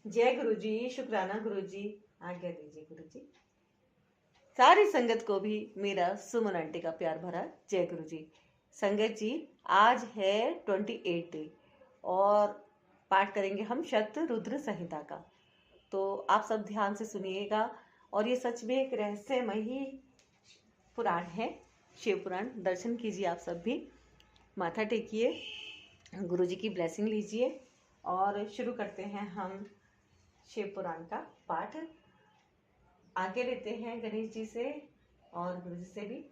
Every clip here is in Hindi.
जय गुरु जी, शुक्राना गुरु जी, आज्ञा दीजिए गुरु जी। सारी संगत को भी मेरा सुमन आंटी का प्यार भरा जय गुरु जी। संगत जी, आज है 28 डे और पाठ करेंगे हम शत रुद्र संहिता का। तो आप सब ध्यान से सुनिएगा। और ये सच में एक रहस्यमय ही पुराण है, शिव पुराण। दर्शन कीजिए आप सब भी, माथा टेकिए, गुरु जी की ब्लेसिंग लीजिए और शुरू करते हैं हम शिव पुराण का पाठ। आगे लेते हैं गणेश जी से और गुरु जी से भी।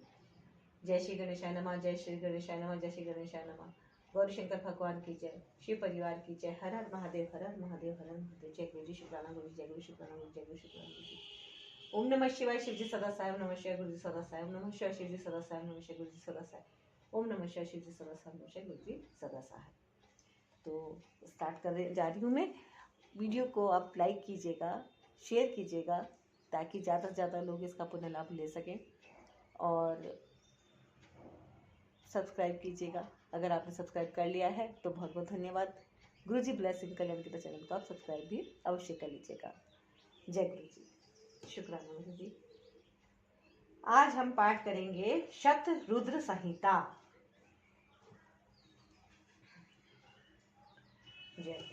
जय श्री गणेशाय नमः, जय श्री गणेशाय नमः, जय श्री गणेशाय नमः। गौरी शंकर भगवान की जय, शिव परिवार की जय। हर हर महादेव, हर हर महादेव, हर हर महादेव। जय गुरु जी, शुक्राना गुरु जी, जय गुरु शुक्राना गुरु, जय गुरु शुक्राना गुरु जी। ओम नमः शिवाय, शिव जी सदा साय। ओम नमः शिवाय, गुरु जी सदा साय। ओम नमः शिवाय, शिव जी सदा साय। ओम नमः शिवाय, गुरु जी सदा साय। ओम नमः शिवाय, शिव जी सदा साय। ओम नमः शिवाय, गुरु जी सदा साय। तो स्टार्ट कर जा रही हूँ मैं। वीडियो को आप लाइक कीजिएगा, शेयर कीजिएगा ताकि ज़्यादा से ज़्यादा लोग इसका पुण्य लाभ ले सकें। और सब्सक्राइब कीजिएगा, अगर आपने सब्सक्राइब कर लिया है तो बहुत बहुत धन्यवाद। गुरु जी ब्लेसिंग कल्याण के चैनल को आप सब्सक्राइब भी अवश्य कर लीजिएगा। जय गुरु जी, शुक्राना गुरु जी। आज हम पाठ करेंगे शत रुद्र संहिता। जय गुरु जी।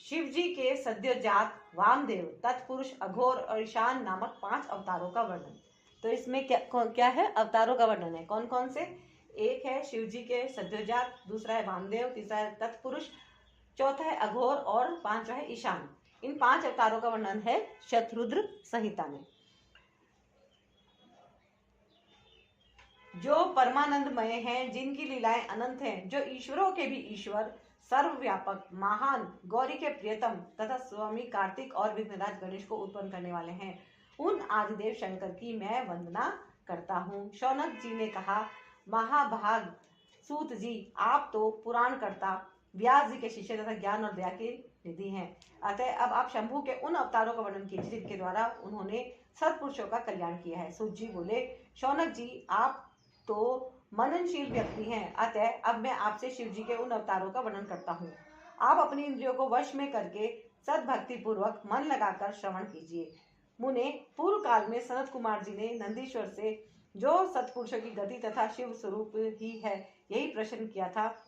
शिव जी के सद्योजात वामदेव, तत्पुरुष, अघोर और ईशान नामक 5 अवतारों का वर्णन। तो इसमें क्या है? अवतारों का वर्णन है। कौन कौन से? एक है शिव जी के सद्योजात, दूसरा है वामदेव, तीसरा है तत्पुरुष, चौथा है अघोर और पांचवा है ईशान। इन 5 अवतारों का वर्णन है शतरुद्र संहिता में। जो परमानंदमय हैं, जिनकी लीलाएं अनंत हैं, जो ईश्वरों के भी ईश्वर, सर्वव्यापक, महान, गौरी के प्रियतम तथा स्वामी कार्तिक और विघ्नराज गणेश को उत्पन्न करने वाले हैं, उन आदिदेव शंकर की मैं वंदना करता हूँ। शौनक जी ने कहा, महाभाग सूत जी, आप तो पुराण कर्ता, व्यास जी के शिष्य तथा ज्ञान और दया के निधि हैं। अतः अब आप शंभु के उन अवतारों का वर्णन कीजिए जिनके द्वारा उन्होंने सत्पुरुषों का कल्याण किया है। सूत जी बोले, शौनक जी, आप तो मननशील व्यक्ति हैं, अतः अब मैं आपसे शिव जी के उन अवतारों का वर्णन करता हूँ। आप अपनी इंद्रियों को वश में करके सद्भक्ति पूर्वक मन लगाकर श्रवण कीजिए। मुने, पूर्व काल में सनत कुमार जी ने नंदीश्वर से जो सत्पुरुषों की गति तथा शिव स्वरूप ही है यही प्रश्न किया था।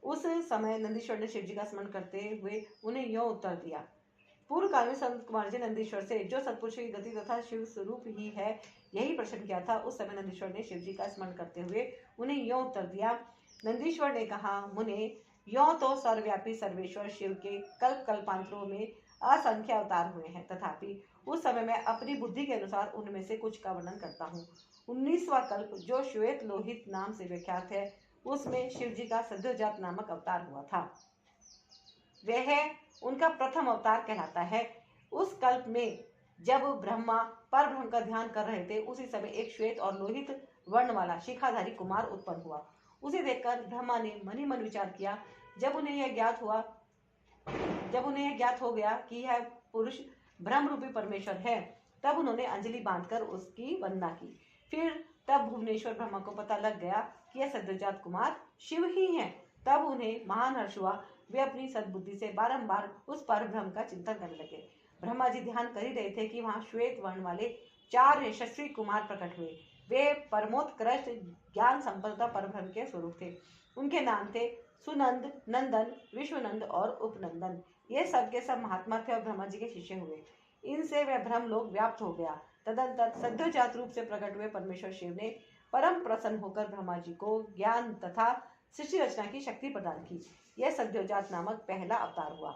उस समय नंदीश्वर ने शिव जी का स्मरण करते हुए उन्हें यो उत्तर दिया। पूर्व काल में संत कुमार जी नंदीश्वर से जो सत्पुरुषों की गति तथा शिव स्वरूप ही है यही प्रश्न किया था। उस समय नंदीश्वर ने शिव जी का स्मरण करते हुए उन्हें यो उत्तर दिया। नंदीश्वर ने कहा, मुने, यो तो सर्वव्यापी सर्वेश्वर शिव के कल्प कल्पांतरों में असंख्य अवतार हुए हैं, तथापि उस समय मैं अपनी बुद्धि के अनुसार उनमें से कुछ का वर्णन करता हूँ। 19वां कल्प जो श्वेत लोहित नाम से विख्यात है, उसमें शिव जी का सद्योजात नामक अवतार हुआ था। वह उनका प्रथम अवतार कहलाता है। उस कल्प में जब ब्रह्मा पर ब्रह्म का ध्यान कर रहे थे, उसी समय एक श्वेत और लोहित वर्ण वाला शिखाधारी कुमार उत्पन्न हुआ। उसे देखकर ब्रह्मा ने मन ही मन विचार किया। जब उन्हें यह ज्ञात हो गया कि यह पुरुष ब्रह्म रूपी परमेश्वर है, तब उन्होंने अंजलि बांधकर उसकी वंदना की। फिर तब भुवनेश्वर ब्रह्मा को पता लग गया कि यह सद्योजात कुमार शिव ही हैं। तब उन्हें महान हर्ष हुआ। वे अपनी सद्बुद्धि से बारंबार उस पर ब्रह्म का चिंतन करने लगे। ब्रह्मा जी ध्यान कर ही रहे थे कि वहां श्वेत वर्ण वाले 4 यशस्वी कुमार प्रकट हुए। वे परमोत्कृष्ट ज्ञान संपन्नता परब्रह्म के स्वरूप थे। उनके नाम थे सुनंद, नंदन, विश्वनंद और उपनंदन। ये सब के सब महात्मा थे और ब्रह्मा जी के शिष्य हुए। इनसे वह ब्रह्म लोक व्याप्त हो गया। तदंतर सद्योजात रूप से प्रकट हुए परमेश्वर शिव ने परम प्रसन्न होकर ब्रह्मा जी को ज्ञान तथा सृष्टि रचना की शक्ति प्रदान की। यह सद्योजात नामक पहला अवतार हुआ।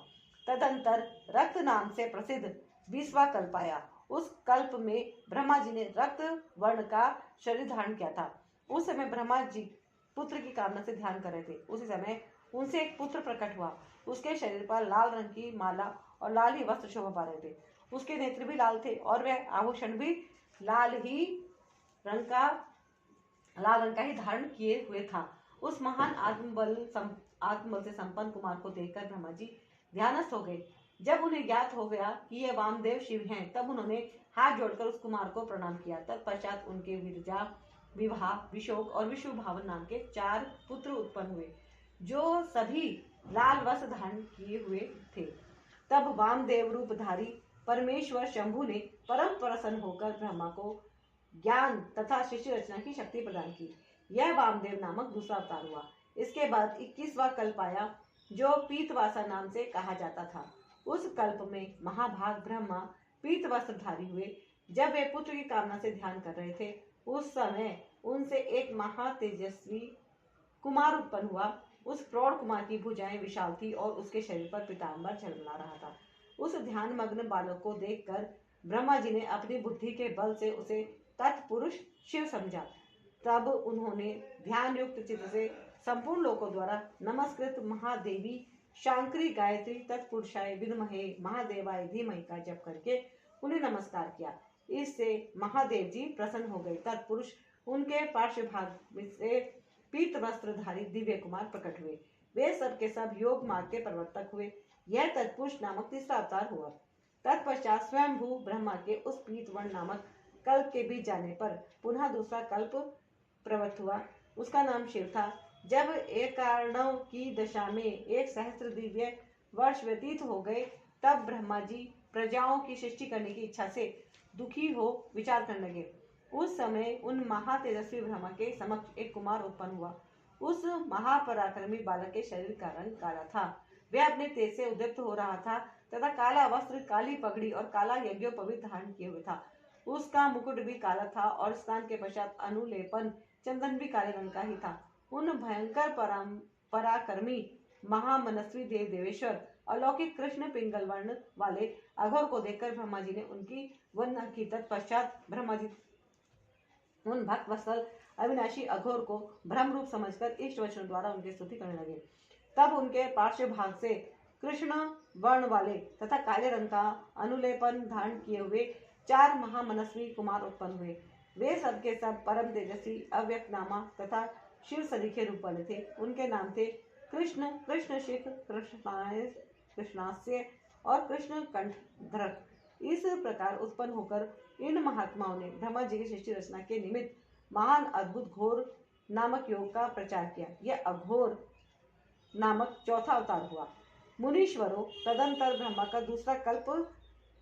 तदंतर रक्त नाम से प्रसिद्ध 20वां कल्प आया। उस कल्प में ब्रह्मा जी ने रक्त वर्ण का शरीर धारण किया था। उस समय ब्रह्मा जी पुत्र की कामना से ध्यान कर रहे थे। उसी समय उनसे एक पुत्र प्रकट हुआ। उसके शरीर पर लाल रंग की माला और लाल ही वस्त्र शोभा पा रहे थे। उसके नेत्र भी लाल थे और वह आभूषण भी लाल रंग का ही धारण किए हुए था। उस महान आत्मबल से संपन्न कुमार को देखकर ब्रह्मा जी ध्यानस्थ हो गए। जब उन्हें ज्ञात हो गया कि ये वामदेव शिव हैं, तब उन्होंने हाथ जोड़कर उस कुमार को प्रणाम किया। तत्पश्चात उनके विरजा, विवाह, विशोक और विश्व भावन नाम के 4 पुत्र उत्पन्न हुए, जो सभी लाल वस्त्र धारण किए हुए थे। तब वामदेव रूपधारी परमेश्वर शंभु ने परम प्रसन्न होकर ब्रह्मा को ज्ञान तथा सृष्टि रचना की शक्ति प्रदान की। यह वामदेव नामक दूसरा अवतार हुआ। इसके बाद 21वां कल्प आया, जो पीतवासा नाम से कहा जाता था। उस कल्प में महाभाग ब्रह्मा पीत वस्त्रधारी हुए। जब वे पुत्र की कामना से ध्यान कर रहे थे, उस समय उनसे एक महातेजस्वी कुमार उत्पन्न हुआ। उस प्रौढ़ कुमार की भुजाएं विशाल थी और उसके शरीर पर पीतांबर झलमला रहा था। उस ध्यान मग्न बालक को देखकर ब्रह्मा जी ने अपनी बुद्धि के बल से उसे तत्पुरुष शिव समझा। तब उन्होंने ध्यान युक्त चित्त से संपूर्ण लोकों द्वारा नमस्कृत महादेवी शांकरी गायत्री तत्पुरुषाय विद्महे महादेवाय धीमहि का जप करके उन्हें नमस्कार किया। इससे महादेव जी प्रसन्न हो गए। तत्पुरुष उनके पार्श्व भाग से पीत वस्त्रधारी दिव्य कुमार प्रकट हुए। वे सब के सब योग मार्ग के प्रवर्तक हुए। यह तत्पुरुष नामक तीसरा अवतार हुआ। तत्पश्चात स्वयंभू ब्रह्मा के उस पीतवर्ण नामक कल्प के बीत जाने पर पुनः दूसरा कल्प प्रवृत्त हुआ। उसका नाम शिव था। जब एकार्णव की दशा में 1 सहस्त्र दिव्य वर्ष व्यतीत हो गए, तब ब्रह्मा जी प्रजाओं की सृष्टि करने की इच्छा से दुखी हो विचार करने लगे। उस समय उन महातेजस्वी ब्रह्मा के समक्ष एक कुमार उत्पन्न हुआ। उस महापराक्रमी बालक के शरीर का रंग काला था। वह अपने तेज से उद्युक्त हो रहा था तथा काला वस्त्र, काली पगड़ी और काला यज्ञोपवीत धारण किए हुए था। उसका मुकुट भी काला था और स्नान के पश्चात अनुलेपन चंदन भी काले रंग का ही था। उन भयंकर पराक्रमी महामनस्वी देव देवेश्वर अलौकिक कृष्ण पिंगल वर्ण वाले अघोर को देखकर ब्रह्मा जी ने उनकी वंदना की। तत्पश्चात ब्रह्मा जी उन भक्त वत्सल अविनाशी अघोर को ब्रह्म रूप समझकर इष्ट वचन द्वारा उनकी स्तुति करने लगे। तब उनके पार्श्व भाग से कृष्ण वर्ण वाले तथा काले रंग का अनुलेपन धारण किए हुए 4 महामनस्वी कुमार उत्पन्न हुए। वे सब के सब परम तेजस्वी अव्यक्त नामा तथा शिव सरीखे रूप वाले थे। उनके नाम थे कृष्ण, कृष्णशिख, कृष्णास्य और कृष्ण कंठधरक। इस प्रकार उत्पन्न होकर इन महात्माओं ने ब्रह्मा जी की सृष्टि रचना के निमित्त महान अद्भुत घोर नामक योग का प्रचार किया। यह अघोर नामक चौथा अवतार हुआ। मुनीश्वरों, तदंतर ब्रह्मा का दूसरा कल्प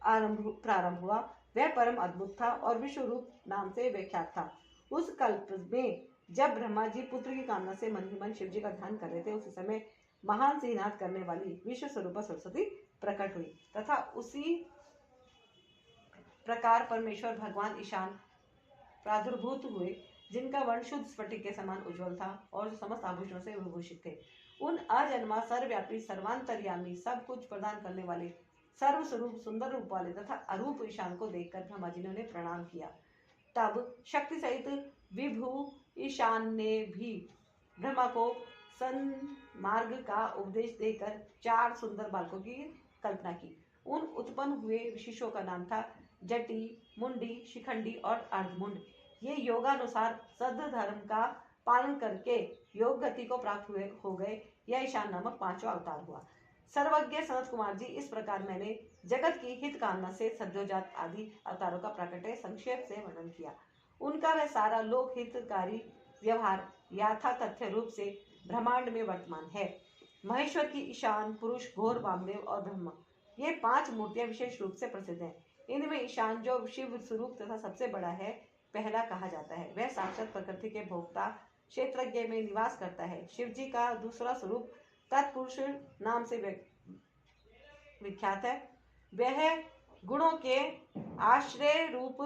प्रारंभ हुआ। वह परम अद्भुत था और विश्व रूप नाम से विख्यात था। उस कल्प में जब ब्रह्मा जी पुत्र की कामना से मन ही मन शिव जी का ध्यान कर रहे थे, उसी समय महान सिंहनाद करने वाली विश्व स्वरूपा सरस्वती प्रकट हुई तथा उसी प्रकार परमेश्वर भगवान ईशान प्रादुर्भूत हुए, जिनका वर्ण शुद्ध स्फटिक के समान उज्जवल था और जो समस्त आभूषणों से विभूषित थे। उन अजन्मा, सर्वव्यापी, सर्वांतर्यामी, सब कुछ प्रदान करने वाले, सर्वस्वरूप, सुंदर रूप वाले तथा अरूप ईशान को देखकर ब्रह्मा जी ने उन्हें प्रणाम किया। तब शक्ति सहित विभु ईशान ने भी ब्रह्मा को सन्मार्ग का उपदेश देकर 4 सुंदर बालकों की कल्पना की। उन उत्पन्न हुए शिष्यों का नाम था जटी, मुंडी, शिखंडी और अर्धमुंड। ये योगानुसार सद्ध धर्म का पालन करके योग गति को प्राप्त हुए हो गए। यह ईशान नामक 5वां अवतार हुआ। सर्वज्ञ सनत कुमार जी, इस प्रकार मैंने जगत की हित कामना से सद्योजात आदि अवतारों का प्राकट्य संक्षेप से वर्णन किया। उनका वह सारा लोक हितकारी व्यवहार यथा तथ्य रूप से ब्रह्मांड में वर्तमान है। महेश्वर की ईशान, पुरुष, घोर, वामदेव और ब्रह्मा, ये 5 मूर्तियां विशेष रूप से प्रसिद्ध हैं। इनमें ईशान, जो शिव स्वरूप तथा सबसे बड़ा है, पहला कहा जाता है। वह साक्षात प्रकृति के भोक्ता क्षेत्रज्ञ में निवास करता है। शिव जी का दूसरा स्वरूप तत्पुरुष नाम से विख्यात है। वह गुणों के आश्रय रूप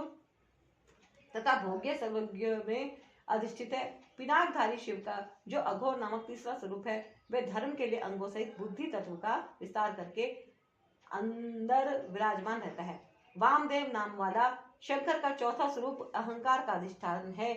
तथा भोग्य सर्वज्ञ में अधिष्ठित है। पिनाकधारी शिव का जो अघोर नामक तीसरा स्वरूप है, वह धर्म के लिए अंगों सहित बुद्धि तत्व का विस्तार करके अंदर विराजमान रहता है। वामदेव नाम वाला शंकर का चौथा स्वरूप अहंकार का अधिष्ठान है।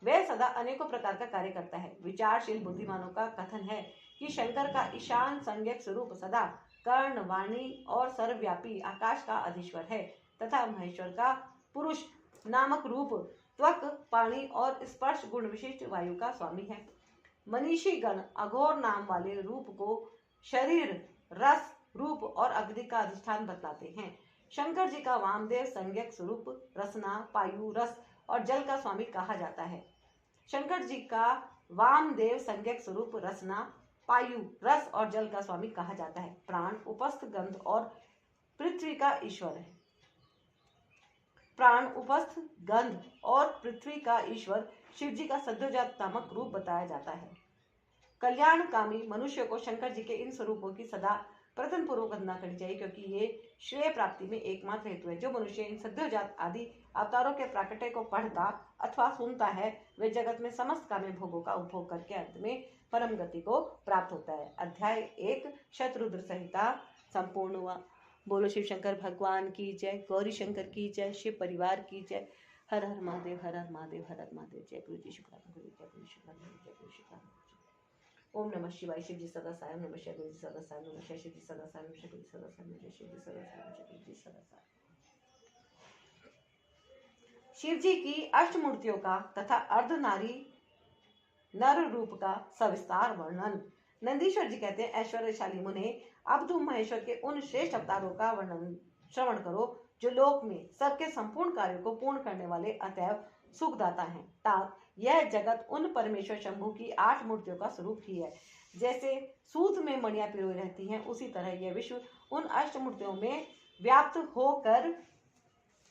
वह सदा अनेकों प्रकार का कार्य करता है। विचारशील बुद्धिमानों का कथन है कि शंकर का ईशान संज्ञक स्वरूप सदा कर्ण, वाणी और सर्वव्यापी आकाश का अधीश्वर है तथा महेश्वर का पुरुष नामक रूप त्वक, पाणी और स्पर्श गुण विशिष्ट वायु का स्वामी है। मनीषी गण अघोर नाम वाले रूप को शरीर, रस, रूप और अग्नि का अधिष्ठान बतलाते हैं। शंकर जी का वामदेव संज्ञक स्वरूप रसना, पायु, रस और जल का स्वामी कहा जाता है। शंकर जी का वामदेव संज्ञक स्वरूप रसना, पायु, रस और जल का स्वामी कहा जाता है। प्राण, उपस्थ, गंध और पृथ्वी का ईश्वर है। प्राण, उपस्थ, गंध और पृथ्वी का ईश्वर शिव जी का सद्योजात नामक रूप बताया जाता है। कल्याणकामी मनुष्य को शंकर जी के इन स्वरूपों की सदा प्रथम पूर्वक वंदना करनी चाहिए, क्योंकि ये श्रेय प्राप्ति में एकमात्र हेतु है। जो मनुष्य इन सद्योजात आदि अवतारों के प्राकट्य को पढ़ता अथवा सुनता है, वे जगत में समस्त काम्य भोगों का उपभोग करके अंत में परम गति को प्राप्त होता है। अध्याय 1 शतरुद्र संहिता संपूर्ण हुआ। बोलो शिव शंकर भगवान की जय, गौरी शंकर की जय, शिव परिवार की जय। हर हर महादेव, हर हर महादेव, हर हर महादेव। जय गुरु जी शुक्रान, गुरु जय गुरु शुक्रान, जय गुरु शुक्रान। ओम नमः शिवाय। शिव जी सदा साय, नमः शिवाय। गुरु जी सदा साय, नमः शिवाय। शिव जी सदा साय, नमः शिवाय। गुरु जी सदा साय, नमः शिवाय। शिव जी सदा साय, नमः शिवाय। गुरु जी सदा साय। शिव जी की अष्टमूर्तियों का तथा अर्धनारी नर रूप का सविस्तार वर्णन। नंदीश्वर जी कहते हैं, ऐश्वर्यशाली मुने, अब तुम महेश्वर के उन श्रेष्ठ अवतारों का वर्णन श्रवण करो जो लोक में सबके संपूर्ण कार्यों को पूर्ण करने वाले अतएव सुखदाता हैं। तात यह जगत उन परमेश्वर शंभु की 8 मूर्तियों का स्वरूप ही है। जैसे सूत में मणियां पिरोई रहती हैं, उसी तरह यह विश्व उन अष्टमूर्तियों में व्याप्त होकर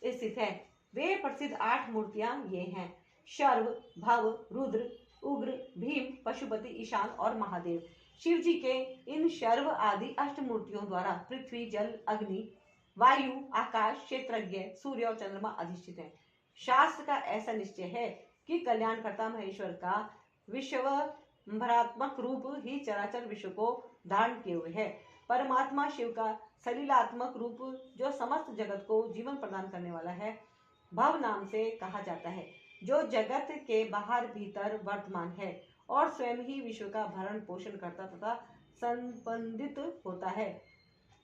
स्थित है। वे प्रसिद्ध 8 मूर्तियां ये हैं: शर्व, भव, रुद्र, उग्र, भीम, पशुपति, ईशान और महादेव। शिव जी के इन शर्व आदि अष्टमूर्तियों द्वारा पृथ्वी, जल, अग्नि, वायु, आकाश, क्षेत्रज्ञ, सूर्य और चंद्रमा अधिष्ठित हैं। शास्त्र का ऐसा निश्चय है कि कल्याणकर्ता महेश्वर का विश्वभरात्मक रूप ही चराचर विश्व को धारण किए हुए है। परमात्मा शिव का सलीलात्मक रूप, जो समस्त जगत को जीवन प्रदान करने वाला है, भव नाम से कहा जाता है, जो जगत के बाहर भीतर वर्तमान है और स्वयं ही विश्व का भरण पोषण करता तथा संबंधित होता है।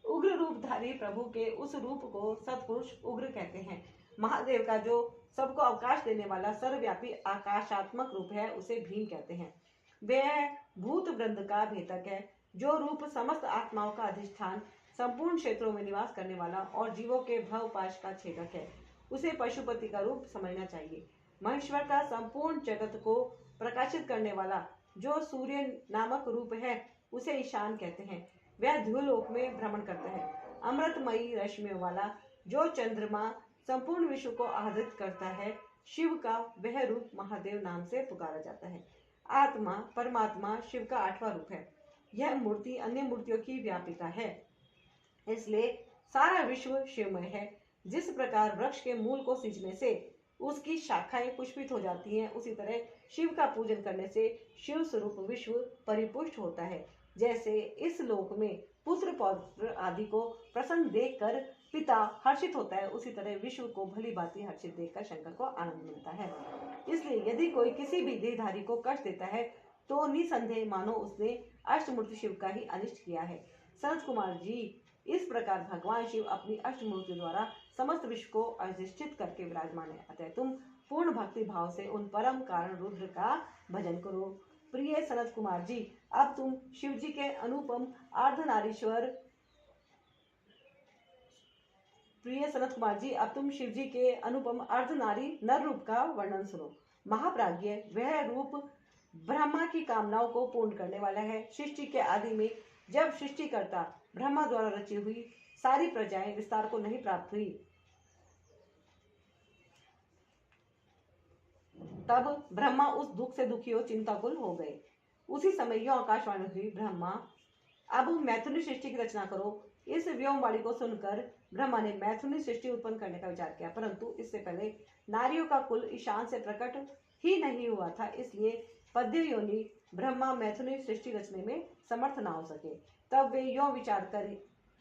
उग्र रूपधारी प्रभु के उस रूप को सत्पुरुष उग्र कहते हैं। महादेव का जो सबको अवकाश देने वाला सर्वव्यापी आकाशात्मक रूप है, उसे भीम कहते हैं। वह भूत वृंद का भेदक है, जो रूप समस्त आत्माओं का अधिष्ठान, संपूर्ण क्षेत्रों में निवास करने वाला और जीवों के भवपाश का छेदक है। उसे पशुपति का रूप समझना चाहिए। महेश्वर का संपूर्ण जगत को प्रकाशित करने वाला जो सूर्य नामक रूप है, उसे ईशान कहते हैं। वह ध्रुवलोक में भ्रमण करता है। अमृतमयी रश्मियों वाला जो चंद्रमा संपूर्ण विश्व को आह्लादित करता है, शिव का वह रूप महादेव नाम से पुकारा जाता है। आत्मा परमात्मा शिव का 8वां रूप है। यह मूर्ति अन्य मूर्तियों की व्यापिका है, इसलिए सारा विश्व शिवमय है। जिस प्रकार वृक्ष के मूल को सींचने से उसकी शाखाएं पुष्पित हो जाती हैं, उसी तरह शिव का पूजन करने से शिव स्वरूप विश्व परिपुष्ट होता है। जैसे इस लोक में पुत्र पौत्र आदि को प्रसन्न देखकर पिता हर्षित होता है, उसी तरह विश्व को भली भांति हर्षित देखकर शंकर को आनंद मिलता है। इसलिए यदि कोई किसी भी देहधारी को कष्ट देता है, तो निसंदेह मानो उसने अष्टमूर्ति शिव का ही अनिष्ट किया है। सनत कुमार जी, इस प्रकार भगवान शिव अपनी अष्टमूर्ति द्वारा समस्त विश्व को अधिष्ठित करके विराजमान है। अतः तुम पूर्ण भक्ति भाव से उन परम कारण रुद्र का भजन करो। प्रिय सनत कुमार जी, अब तुम शिव जी के अनुपम अर्धनारीश्वर प्रिय सनत कुमार जी, अब तुम शिव जी के अनुपम अर्धनारी नर रूप का वर्णन सुनो। महाप्राज्ञ वह रूप ब्रह्मा की कामनाओं को पूर्ण करने वाला है। सृष्टि के आदि में जब सृष्टिकर्ता ब्रह्मा द्वारा रची हुई सारी प्रजाएं विस्तार को नहीं प्राप्त हुई, तब ब्रह्मा उस दुख से दुखी और चिंताकुल हो गए। उसी समय यह आकाशवाणी हुई, ब्रह्मा अब मैथुनी सृष्टि की रचना करो। इस व्योमवाणी को सुनकर ब्रह्मा ने मैथुनी सृष्टि उत्पन्न करने का विचार किया, परंतु इससे पहले नारियों का कुल ईशान से प्रकट ही नहीं हुआ था, इसलिए पद्य योनि ब्रह्मा मैथुनी सृष्टि रचने में समर्थ ना हो सके। तब वे यो विचार कर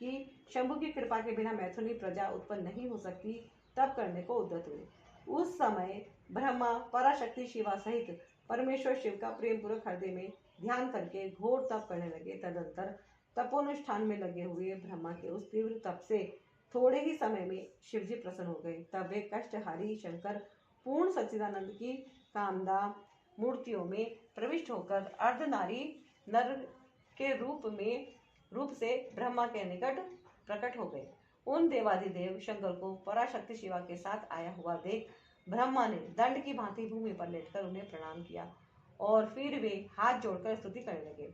कि शंभु की कृपा के बिना मैथुनी प्रजा उत्पन्न नहीं हो सकती, तब करने को उद्यत हुए। उस समय ब्रह्मा पराशक्ति शिवा सहित परमेश्वर शिव का प्रेम पूर्वक हृदय में ध्यान करके घोर तप करने लगे। तदंतर तपोनुष्ठान में लगे हुए ब्रह्मा के उस तीव्र तप से थोड़े ही समय में शिवजी प्रसन्न हो गए। तब वे कष्टहारी शंकर पूर्ण सच्चिदानंद की कामदा मूर्तियों में प्रविष्ट होकर अर्धनारी नर के रूप से ब्रह्मा के निकट प्रकट हो गए। उन देवाधिदेव शंकर को पराशक्ति शिवा के साथ आया हुआ देख ब्रह्मा ने दंड की भांति भूमि पर लेटकर उन्हें प्रणाम किया और फिर वे हाथ जोड़कर स्तुति करने लगे।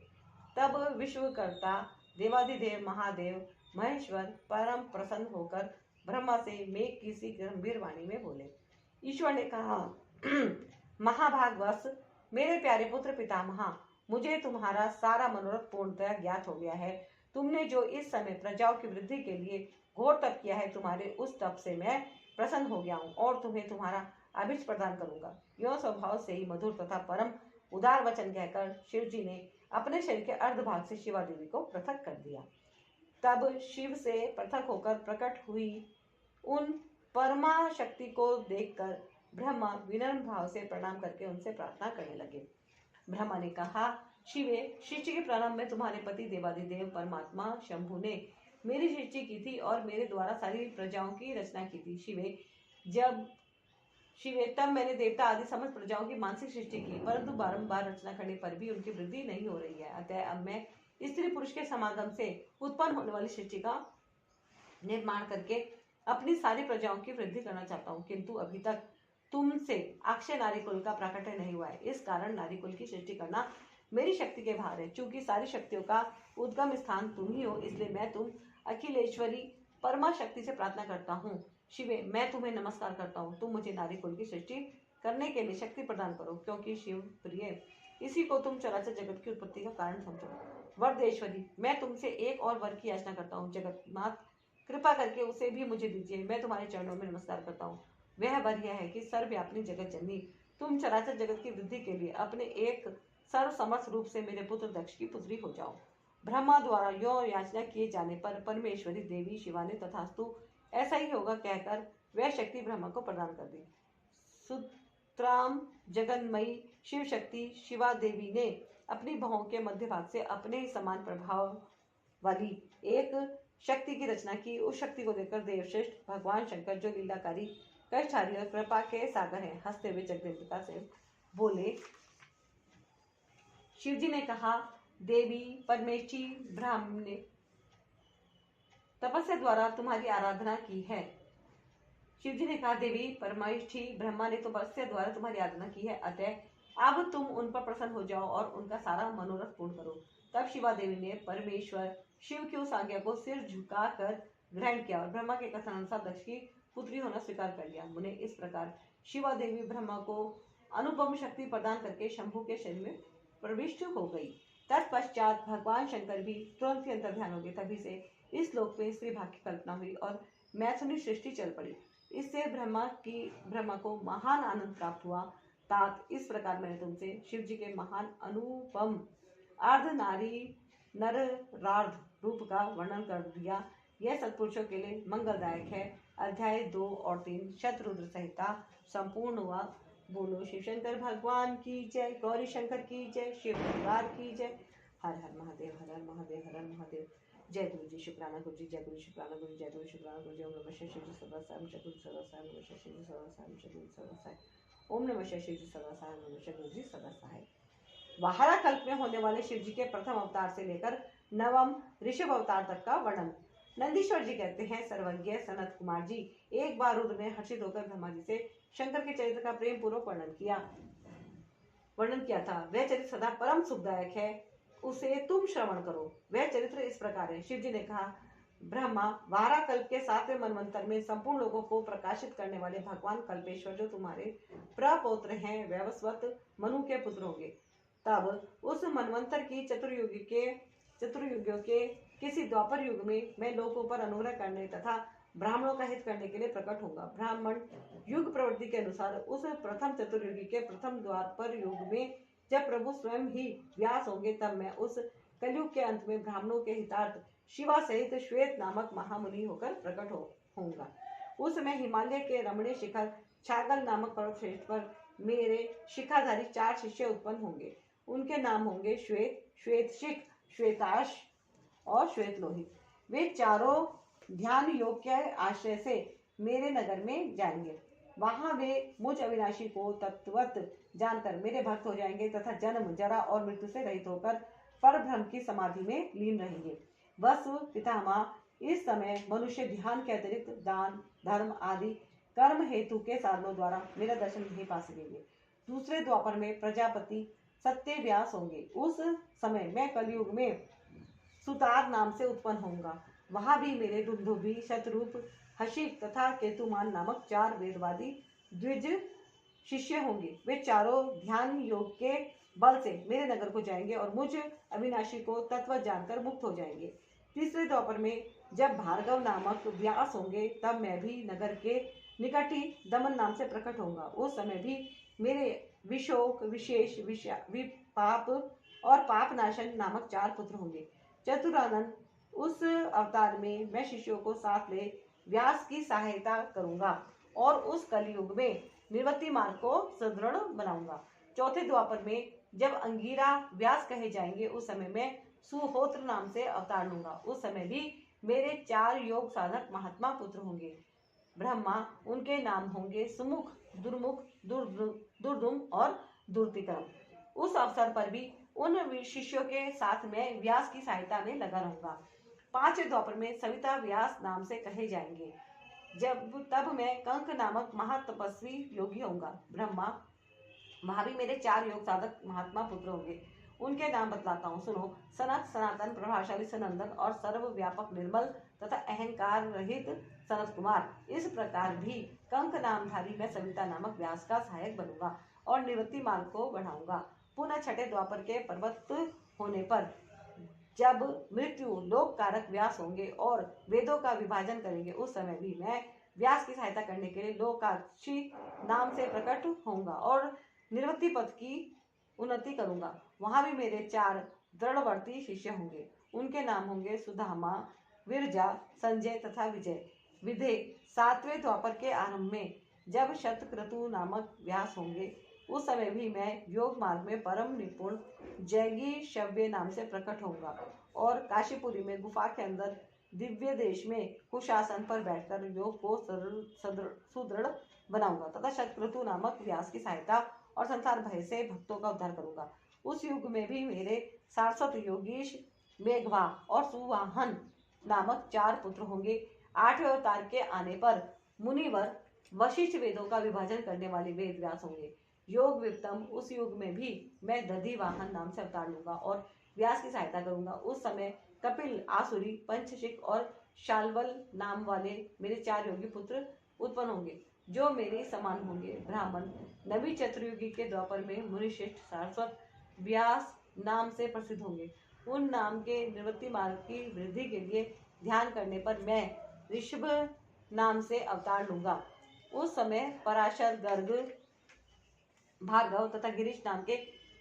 तब विश्वकर्ता देवाधिदेव महादेव महेश्वर परम प्रसन्न होकर ब्रह्मा से मेघ की सी गंभीर वाणी में बोले। ईश्वर ने कहा, महाभागवश, मेरे प्यारे पुत्र पितामह, मुझे तुम्हारा सारा मनोरथ पूर्णतः ज्ञात हो गया है। तुमने जो इस समय प्रजाओं की वृद्धि के लिए घोर तप किया है, तुम्हारे उस तप से मैं प्रसन्न हो गया हूँ और तुम्हें तुम्हारा अभिष्ट प्रदान करूंगा। यह स्वभाव से ही मधुर तथा परम उदार वचन कहकर शिव जी ने अपने शरीर के अर्ध भाग से शिवा देवी को पृथक कर दिया। तब शिव से पृथक होकर प्रकट हुई उन परमा शक्ति को देखकर ब्रह्मा विनम्र भाव से प्रणाम करके उनसे प्रार्थना करने लगे। ब्रह्मा ने कहा, शिवे, सृष्टि के प्रारंभ में तुम्हारे पति देवादिदेव परमात्मा शंभु ने मेरी सृष्टि की थी और मेरे द्वारा सारी प्रजाओं की रचना की थी। तब मैंने देवता आदि समस्त प्रजाओं की मानसिक सृष्टि की, परंतु बारंबार रचना करने पर भी उनकी वृद्धि नहीं हो रही है। अतः अब मैं स्त्री पुरुष के समागम से उत्पन्न होने वाली सृष्टि का निर्माण करके अपनी सारी प्रजाओं की वृद्धि करना चाहता हूँ, किंतु अभी तक तुमसे अक्षय नारी कुल का प्राकट्य नहीं हुआ है। इस कारण नारी कुल की सृष्टि करना मेरी शक्ति के बाहर है। चूंकि सारी शक्तियों का उद्गम स्थान तुम ही हो, इसलिए मैं तुम अखिलेश्वरी परमा शक्ति से प्रार्थना करता हूँ। शिवे, मैं तुम्हें नमस्कार करता हूँ। तुम मुझे नारी कुल की सृष्टि करने के लिए शक्ति प्रदान करो, क्योंकि शिव प्रिय, इसी को तुम चराचर जगत की उत्पत्ति का कारण समझो। वरदेश्वरी, मैं तुमसे एक और वर की याचना करता हूँ। जगन्नाथ, कृपा करके उसे भी मुझे दीजिए। मैं तुम्हारे चरणों में नमस्कार करता हूँ। वह वर यह है कि सर्वव्यापिनी जगत जननी, तुम चराचर जगत की वृद्धि के लिए अपने एक सर्व समर्थ रूप से मेरे पुत्र दक्ष की पुत्री हो जाओ। ब्रह्मा द्वारा यो याचना किए जाने पर परमेश्वरी देवी शिवा ने तथास्तु, ऐसा ही होगा कहकर वह शक्ति ब्रह्मा को प्रदान कर दी। सुत्राम जगन्मयी शिव शक्ति शिवा देवी ने अपनी भवों के मध्य भाग से अपने ही समान प्रभाव वाली एक शक्ति की रचना की। उस शक्ति को देखकर देवश्रेष्ठ भगवान शंकर, जो लीलाकारी, कष्टहारी और कृपा के सागर हैं, हंसते हुए जगदम्बिका से बोले। शिवजी ने कहा, देवी परमेष्ठी, ब्रह्म ने तपस्या द्वारा तुम्हारी आराधना की है। शिवजी ने कहा, देवी परमेष्ठी, ब्रह्मा ने तपस्या द्वारा तुम्हारी आराधना की है, अतः अब तुम उन पर प्रसन्न हो जाओ और उनका सारा मनोरथ पूर्ण करो। तब शिवा देवी ने परमेश्वर शिव की उस आज्ञा को सिर झुकाकर ग्रहण किया और ब्रह्मा के कथन अनुसार दक्ष की पुत्री होना स्वीकार कर लिया। मुने, इस प्रकार शिवा देवी ब्रह्मा को अनुपम शक्ति प्रदान करके शंभु के शरीर में प्रविष्ट हो गई। तत्पश्चात भगवान शंकर भी तुरंत ही अंतर ध्यान हो गए। तभी से इस लोक में स्त्री भाग की कल्पना हुई और मैथुनी सृष्टि चल पड़ी। इससे ब्रह्मा को महान आनंद प्राप्त हुआ। तात, इस प्रकार मैंने तुमसे शिव जी के महान अनुपम अर्ध नारी नर रार्ध रूप का वर्णन कर दिया। यह सत्पुरुषों के लिए मंगलदायक है। अध्याय 2 और 3 शतरुद्र संहिता संपूर्ण हुआ। बोलो शिव शंकर भगवान की जय, गौरी शंकर की जय, शिव परिवार की जय। हर हर महादेव, हर हर महादेव, हर हर महादेव। जय गुरु जी शुक्राना गुरु जी, जय गुरु शुक्राना गुरु, जय गुरु शुक्राना गुरु जी। ओम नमः शिव जी सदा साई, जय गुरु सदा साई, नमः शिव जी सदा साई, जय गुरु सदा साई। ओम नमः शिव जी सदा साई, नमः शिव गुरु जी सदा साई। वाहरा कल्प में होने वाले शिव जी के प्रथम अवतार से लेकर नवम ऋषभ अवतार तक का वर्णन। नंदीश्वर जी कहते हैं, सर्वज्ञ सनत कुमार जी, एक बार रुद्र ने हर्षित होकर ब्रह्मा जी से शंकर के चरित्र का प्रेम पूर्वक वर्णन किया था। वह चरित्र सदा परम सुखदायक है, उसे तुम श्रवण करो। वह चरित्र इस प्रकार है। शिव जी ने कहा, ब्रह्मा, वाहरा कल्प के 7वें मनवंतर में संपूर्ण लोगों को प्रकाशित करने वाले भगवान कल्पेश्वर, जो तुम्हारे प्रपौत्र हैं, वैवस्वत मनु के पुत्र होंगे। तब उस मनवंतर की चतुर्युगों के किसी द्वापर युग में मैं लोगों पर अनुग्रह करने तथा ब्राह्मणों का हित करने के लिए प्रकट होगा। ब्राह्मण युग प्रवृत्ति के अनुसार उस प्रथम चतुर्युगी के प्रथम द्वापर युग में जब प्रभु स्वयं ही व्यास होंगे, तब मैं उस कलयुग के अंत में ब्राह्मणों के हितार्थ शिवा सहित श्वेत नामक महामुनि होकर प्रकट होऊंगा। उस समय हिमालय के रमणीय शिखर छागल नामक पर्वत श्रेष्ठ पर मेरे शिखाधारी 4 शिष्य उत्पन्न होंगे। उनके नाम होंगे श्वेत, श्वेतशिख, श्वेताश और श्वेत लोहित। वे चारों ध्यान योग के आश्रय से मेरे नगर में जाएंगे। वहां वे मुझ अविनाशी को तत्वत जानकर मेरे भक्त हो जाएंगे तथा जन्म, जरा और मृत्यु से रहित होकर परब्रह्म की समाधि में लीन रहेंगे। बस पितामह, इस समय मनुष्य ध्यान के अतिरिक्त दान, धर्म आदि कर्म हेतु के साधनों द्वारा मेरा दर्शन नहीं पा सकेंगे। दूसरे द्वापर में प्रजापति सत्यव्यास होंगे। उस समय मैं कलयुग में सुतार नाम से उत्पन्न होऊंगा। वहां भी मेरे दुंदुभि, शतरूप, हशिक तथा केतुमान नामक 4 वेदवादी द्विज शिष्य होंगे। वे चारों ध्यान योग के बल से मेरे नगर को जाएंगे और मुझ अविनाशी को तत्व जानकर मुक्त हो जाएंगे। तीसरे द्वापर में जब भार्गव नामक व्यास होंगे, तब मैं भी नगर के निकट ही दमन नाम से प्रकट होऊंगा। उस समय भी मेरे विशोक, विशेष, विपाप और पाप नाशन नामक 4 पुत्र होंगे। चतुरानन उस अवतार में मैं शिष्यों को साथ ले व्यास की सहायता करूंगा और उस कलयुग में निवृत्ति मार्ग को सुदृढ़ बनाऊंगा। चौथे द्वापर में जब अंगीरा व्यास कहे जाएंगे, उस समय मैं सुहोत्र नाम से अवतार लूंगा। उस समय भी मेरे 4 योग साधक महात्मा पुत्र होंगे। ब्रह्मा, उनके नाम होंगे सुमुख, दुर्मुख, दुर्दुम और दुर्तिक्रम। उस अवसर पर भी उन शिष्यों के साथ में व्यास की सहायता में लगा रहूंगा। 5वें द्वापर में सविता व्यास नाम से कहे जाएंगे। तब मैं कंक नामक महातपस्वी योगी होऊंगा। ब्रह्मा, वहां भी मेरे 4 योग साधक महात्मा पुत्र होंगे। उनके नाम बतलाता हूँ, सुनो। सनक, सनातन, प्रभावशाली सनंदन और सर्व व्यापक निर्मल तथा अहंकार रहित सनत कुमार। इस प्रकार भी कंक नामधारी मैं सविता नामक व्यास का सहायक बनूंगा और निवृत्ति मार्ग को बढ़ाऊंगा। पुनः 6ठे द्वापर के पर्वत होने पर जब मृत्यु लोक कारक व्यास होंगे और वेदों का विभाजन करेंगे, उस समय भी मैं व्यास की सहायता करने के लिए लोकाक्षी नाम से प्रकट होऊंगा और निवृत्ति पद की उन्नति करूंगा। वहां भी मेरे 4 दृढ़वर्ती शिष्य होंगे। उनके नाम होंगे सुधामा, विरजा, संजय तथा विजय। विधे 7वें द्वापर के आरंभ में जब शतक्रतु नामक व्यास होंगे, उस समय भी मैं योग मार्ग में परम निपुण जैगी शव्य नाम से प्रकट होऊंगा और काशीपुरी में गुफा के अंदर दिव्य देश में कुशासन पर बैठकर योग को सुदृढ़ बनाऊंगा तथा शतक्रतु नामक व्यास की सहायता और संसार भय से भक्तों का उद्धार करूंगा। उस युग में भी मेरे सारस्वत योगीश, मेघवा और सुवाहन नामक 4 पुत्र होंगे। 8वें अवतार के आने पर मुनिवर वशिष्ठ वेदों का विभाजन करने वाले वेद व्यास होंगे। योग वित्तम उस युग में भी मैं दधि वाहन नाम से अवतार लूंगा और व्यास की सहायता करूंगा। उस समय कपिल, आसुरी, पंचशिक और शाल्वल नाम वाले मेरे 4 योगी पुत्र उत्पन्न होंगे, जो मेरे समान होंगे। ब्राह्मण नवी चतुर्युगी के द्वापर में मुनिश्रेष्ठ सारस्वत व्यास नाम से प्रसिद्ध होंगे। उन नाम के निवृत्ति मार्ग की वृद्धि के लिए ध्यान करने पर मैं ऋषभ नाम से अवतार लूंगा। उस समय पराशर, गर्ग, भार्गव तथा गिरीश नाम के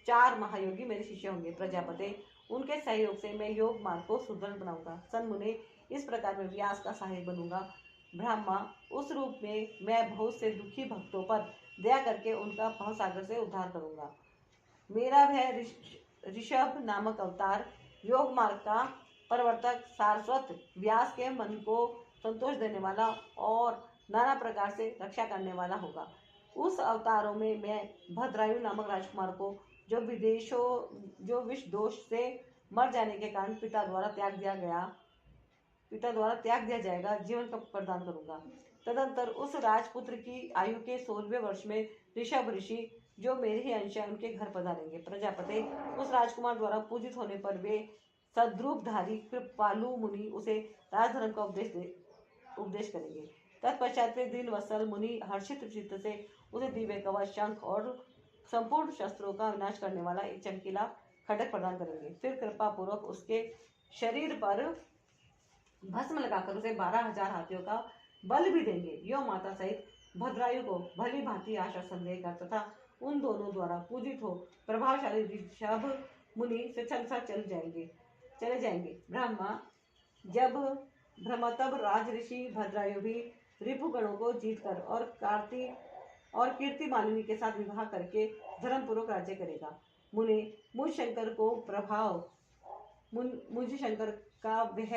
4 महायोगी मेरे शिष्य होंगे। प्रजापति, उनके सहयोग से मैं योग मार्ग को सुदृढ़ बनाऊंगा। सन्मुने, इस प्रकार मैं व्यास का सहायक बनूंगा। ब्रह्मा, उस रूप में मैं बहुत से दुखी भक्तों पर दया करके उनका भवसागर से उद्धार करूंगा। मेरा वह ऋषभ नामक अवतार योग मार्ग का प्रवर्तक सारस्वत व्यास के मन को संतोष देने वाला और नाना प्रकार से रक्षा करने वाला होगा। उस अवतारों में मैं भद्रायु नामक राजकुमार को जो विष दोष से मर जाने के कारण पिता द्वारा त्याग दिया जाएगा, जीवन का प्रदान करूंगा। तदंतर उस राजपुत्र की आयु के 16वें वर्ष में ऋषभ ऋषि, जो मेरे ही अंश है, उनके घर पधारेंगे। प्रजापति, उस राजकुमार द्वारा पूजित होने पर वे सद्रूपधारी कृपालु मुनि उसे राजधर्म का उपदेश करेंगे। तत्पश्चात वे दिन वत्सल मुनि हर्षित चित्त से उसे दिव्य कवच, शंख और संपूर्ण शस्त्रों का विनाश करने वाला एक चमकीला खड्ग प्रदान करेंगे। फिर कृपा पूर्वक उसके शरीर पर भस्म लगाकर उसे 12,000 हाथियों का बल भी देंगे। यो माता सहित भद्रायु को भली भांति आश्वासन देकर तथा उन दोनों द्वारा पूजित हो प्रभावशाली ऋषभ मुनि से चले जाएंगे। तब राज ऋषि भद्रायु भी रिपुगणों को जीतकर और कीर्ति मालिनी के साथ विवाह करके धर्म पूर्वक राज्य करेगा। मुझ शंकर का वह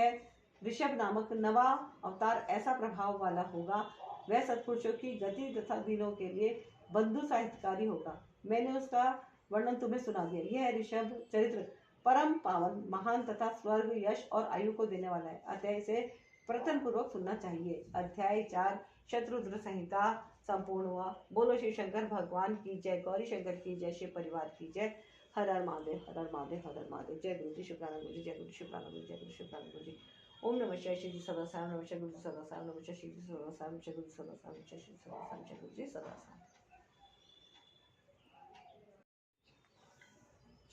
ऋषभ नामक नवा अवतार ऐसा प्रभाव वाला होगा, वह सत्पुरुषों की गति तथा दीनों के लिए बंधु साहित्यकारी होगा। मैंने उसका वर्णन तुम्हें सुना दिया। यह ऋषभ चरित्र परम पावन, महान तथा स्वर्ग, यश और आयु को देने वाला है। अतः इसे प्रयत्न पूर्वक सुनना चाहिए। अध्याय 4 शत्रुद्र संहिता संपूर्ण हुआ। बोलो श्री शंकर भगवान की जय, गौरी शंकर की जय, शिव परिवार की जय। हर हर महादेव, हर हर महादेव, हर हर महादेव। जय गुरु जी, शुक्राना गुरु जी, जय गुरु शुक्राना गुरु जी, जय गुरु शुक्राना गुरु जी। ओम नमः शिवाय। श्री सदाशिव नमः शिवाय। गुरु सदाशिव नमः शिवाय। श्री सदाशिव नमः शिवाय। गुरु सदाशिव नमः शिवाय। श्री सदाशिव नमः शिवाय। गुरु सदाशिव।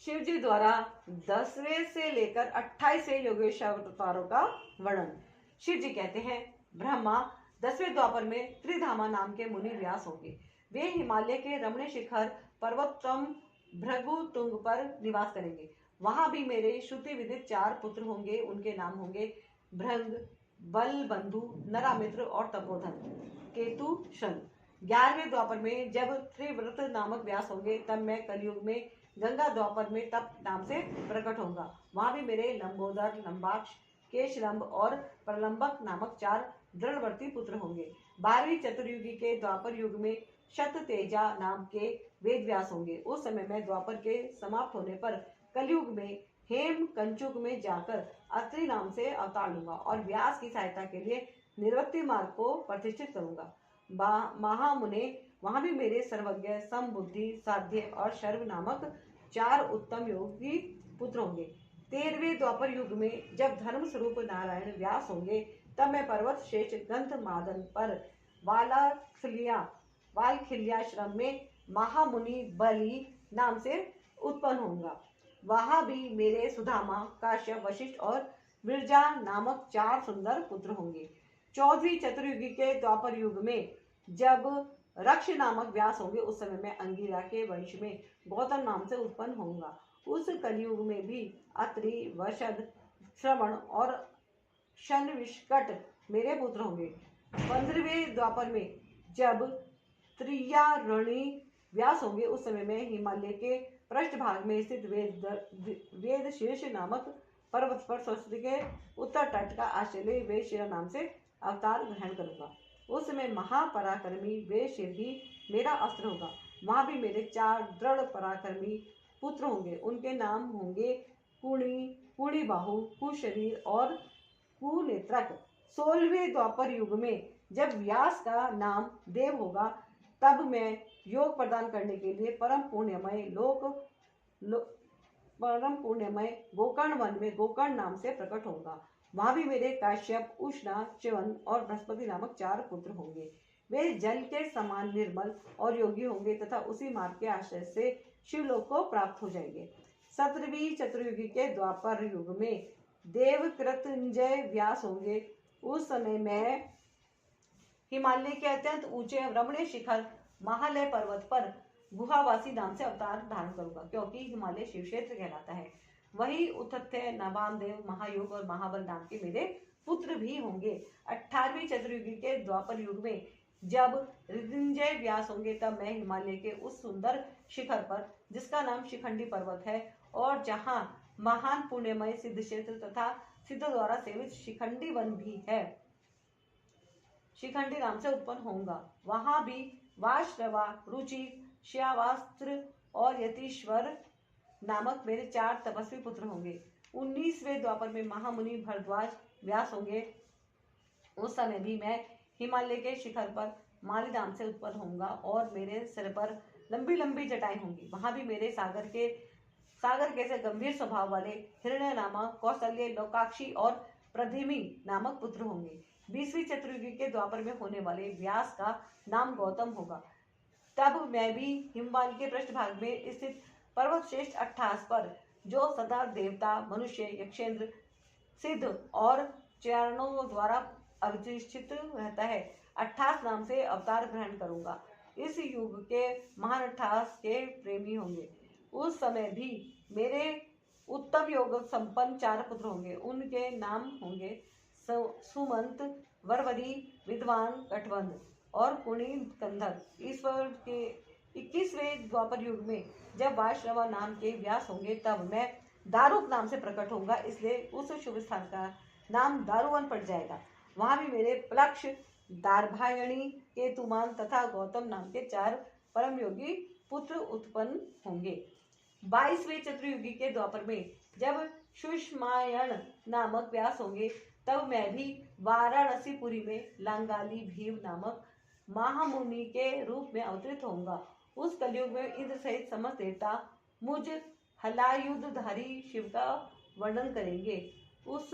शिव जी द्वारा 10वें से लेकर 28वें योगेश अवतारों का वर्णन। शिव जी कहते हैं, ब्रह्मा 10वें द्वापर में त्रिधामा नाम के मुनि व्यास होंगे। वे हिमालय के रमणीय शिखर पर्वतम भृगु तुंग पर निवास करेंगे। वहां भी मेरे श्रुति विदित 4 पुत्र होंगे। उनके नाम होंगे भृंग, बलबंधु, नरामित्र और तपोधन, केतु, शन। 11वें द्वापर में जब त्रिव्रत नामक व्यास होंगे, तब मैं कलयुग में गंगा द्वापर में तप नाम से प्रकट होगा। वहां भी मेरे लंबोदर, लंबाक्ष, केशलंब और प्रलंबक नामक 4 दृढ़वर्ती पुत्र होंगे। 12वीं चतुर्युगी के द्वापर युग में शत तेजा नाम के वेद व्यास होंगे। उस समय मैं द्वापर के समाप्त होने पर कलयुग में हेम कंचुक में जाकर अत्रि नाम से अवतार लूंगा और व्यास की सहायता के लिए निवृत्ति मार्ग को प्रतिष्ठित करूंगा। महामुने वहां भी मेरे सर्वज्ञ, समबुद्धि, साध्य और शर्व नामक 4 उत्तम योगी पुत्र होंगे। 13वें द्वापर युग में जब धर्म स्वरूप नारायण व्यास होंगे, तब मैं पर्वत श्रेष्ठ गंधमादन पर वालखिल्याश्रम में महामुनि बलि नाम से उत्पन्न होऊंगा। वहां भी मेरे सुदामा, काश्यप, वशिष्ठ और विरजा नामक 4 सुंदर पुत्र होंगे। 14वीं चतुर्युगी के द्वापर युग में जब रक्ष नामक व्यास होंगे, उस समय मैं अंगिरा के वंश में गौतम नाम से उत्पन्न होऊंगा। उस कलयुग में भी अत्रि, वशद, श्रवण और शनविष्कट मेरे पुत्र होंगे। 15वें द्वापर में जब त्रियारणी व्यास होंगे, उस समय मैं हिमालय के पृष्ठभाग में स्थित वेद शीर्ष नामक पर्वत पर सरस्वती के उत्तर तट का आश्रय वेदशिरा नाम से अवतार ग्रहण करूंगा। उस समय महापराक्रमी वेदशिर ही मेरा अस्त्र होगा। वहां भी मेरे 4 दृढ़ पराक्रमी पुत्र होंगे। उनके नाम होंगे कुणी, कुणिबाहु, कुशरीर और कुनेत्रक। 16वें द्वापर युग में जब व्यास का नाम देव होगा, तब मैं योग प्रदान करने के लिए परम पुण्यमय गोकर्ण वन में गोकर्ण नाम से प्रकट होगा। वहां भी मेरे काश्यप, उष्णा, च्यवन और बृहस्पति नामक 4 पुत्र होंगे। वे जल के समान निर्मल और योगी होंगे तथा उसी मार्ग के आश्रय से शिवलोक को प्राप्त हो जाएंगे। 17वीं चतुर्युगी के द्वापर युग में देवकृतंजय व्यास होंगे। उस समय मैं हिमालय के अत्यंत ऊंचे रमणीय शिखर महालय पर्वत पर गुहावासी नाम से अवतार धारण करूंगा, क्योंकि हिमालय शिव क्षेत्र कहलाता है। वही उतथ्य, नवामदेव, महायोग और महाबल नाम के मेरे पुत्र भी होंगे। 18वीं चतुर्युगी के द्वापर युग में जब ऋतुंजय व्यास होंगे, तब मैं हिमालय के उस सुंदर शिखर पर, जिसका नाम शिखंडी पर्वत है और जहां महान पुण्यमय सिद्ध क्षेत्र तथा सिद्ध द्वारा सेवित शिखंडी वन भी है, शिखंडी नाम से उत्पन्न होऊंगा। वहां भी वाश्रवा, रुचि, श्यावास्त्र और यतीश्वर नामक मेरे 4 तपस्वी पुत्र होंगे। 19वें द्वापर में महामुनि भरद्वाज व्यास होंगे। उस समय भी मैं हिमालय के शिखर पर माली नाम से उत्पन्न होऊंगा और मेरे सिर पर लंबी लंबी जटाएं होंगी। वहां भी मेरे सागर के से गंभीर स्वभाव वाले हिरण्य नामक, कौशल्य, लोकाक्षी और प्रधिमी नामक पुत्र होंगे। 20वीं चतुर्युगी के द्वापर में होने वाले व्यास का नाम गौतम होगा। तब मैं भी हिमालय के पृष्ठभाग में स्थित पर्वत श्रेष्ठ 28 पर, जो सदा देवता, मनुष्य, यक्षेंद्र, सिद्ध और चरणों द्वारा अधिष्ठित रहता है, 28 नाम से अवतार ग्रहण करूंगा। इस युग के महान 28 के प्रेमी होंगे। उस समय भी मेरे उत्तम योग संपन्न 4 पुत्र होंगे। उनके नाम होंगे सुमंत, वरवरी, विद्वान, कटवंध और कुणी कंधक। ईश्वर के 21वें द्वापर युग में जब वाश्रवा नाम के व्यास होंगे, तब मैं दारुक नाम से प्रकट होऊंगा, इसलिए उस शुभ स्थान का नाम दारुवन पड़ जाएगा। वहां भी मेरे प्लक्ष, दार्भायणी, केतुमान तथा गौतम नाम के 4 परम योगी पुत्र उत्पन्न होंगे। 22वें चतुर्युगी के द्वापर में जब सुषमायण नामक व्यास होंगे, तब मैं भी वाराणसीपुरी में लांगाली भीम नामक महामुनि के रूप में अवतरित होऊंगा। उस कलयुग में इंद्र सहित समस्त देवता मुझ हलायुधधारी शिव का वर्णन करेंगे। उस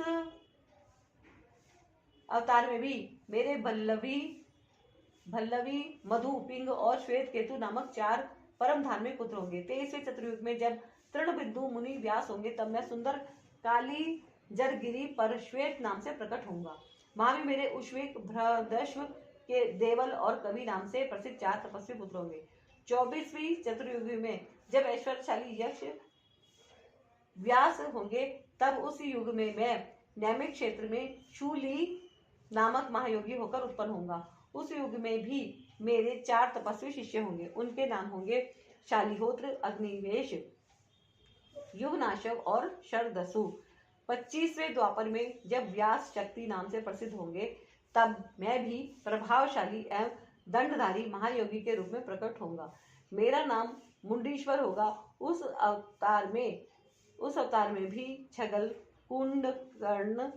अवतार में भी मेरे भल्लवी, मधु, पिंग और श्वेत केतु नामक 4 परम धार्मिक पुत्र होंगे। 23वें चतुर्युग में जब तृणबिंदु मुनि व्यास होंगे, तब मैं सुंदर काली जरगिरी पर श्वेत नाम से प्रकट होऊंगा। वहां भी मेरे उश्विक, भ्रदश्व के देवल और कवि नाम से प्रसिद्ध 4 तपस्वी पुत्र होंगे। 24वीं चतुर्युगी में जब ऐश्वर्यशाली यक्ष व्यास होंगे, तब उस युग में मैं नैमिक क्षेत्र में शूली नामक महायोगी होकर उत्पन्न होऊंगा। उस युग में भी मेरे 4 तपस्वी शिष्य होंगे। उनके नाम होंगे शालिहोत्र, अग्निवेश, युगनाशक और शरदसु। 25वें द्वापर में जब व्यास शक्ति नाम से प्रसिद्ध होंगे, तब मैं भी प्रभावशाली एवं दंडधारी महायोगी के रूप में प्रकट होऊंगा। मेरा नाम मुंडीश्वर होगा। उस अवतार में भी छगल, कुंडकर्ण,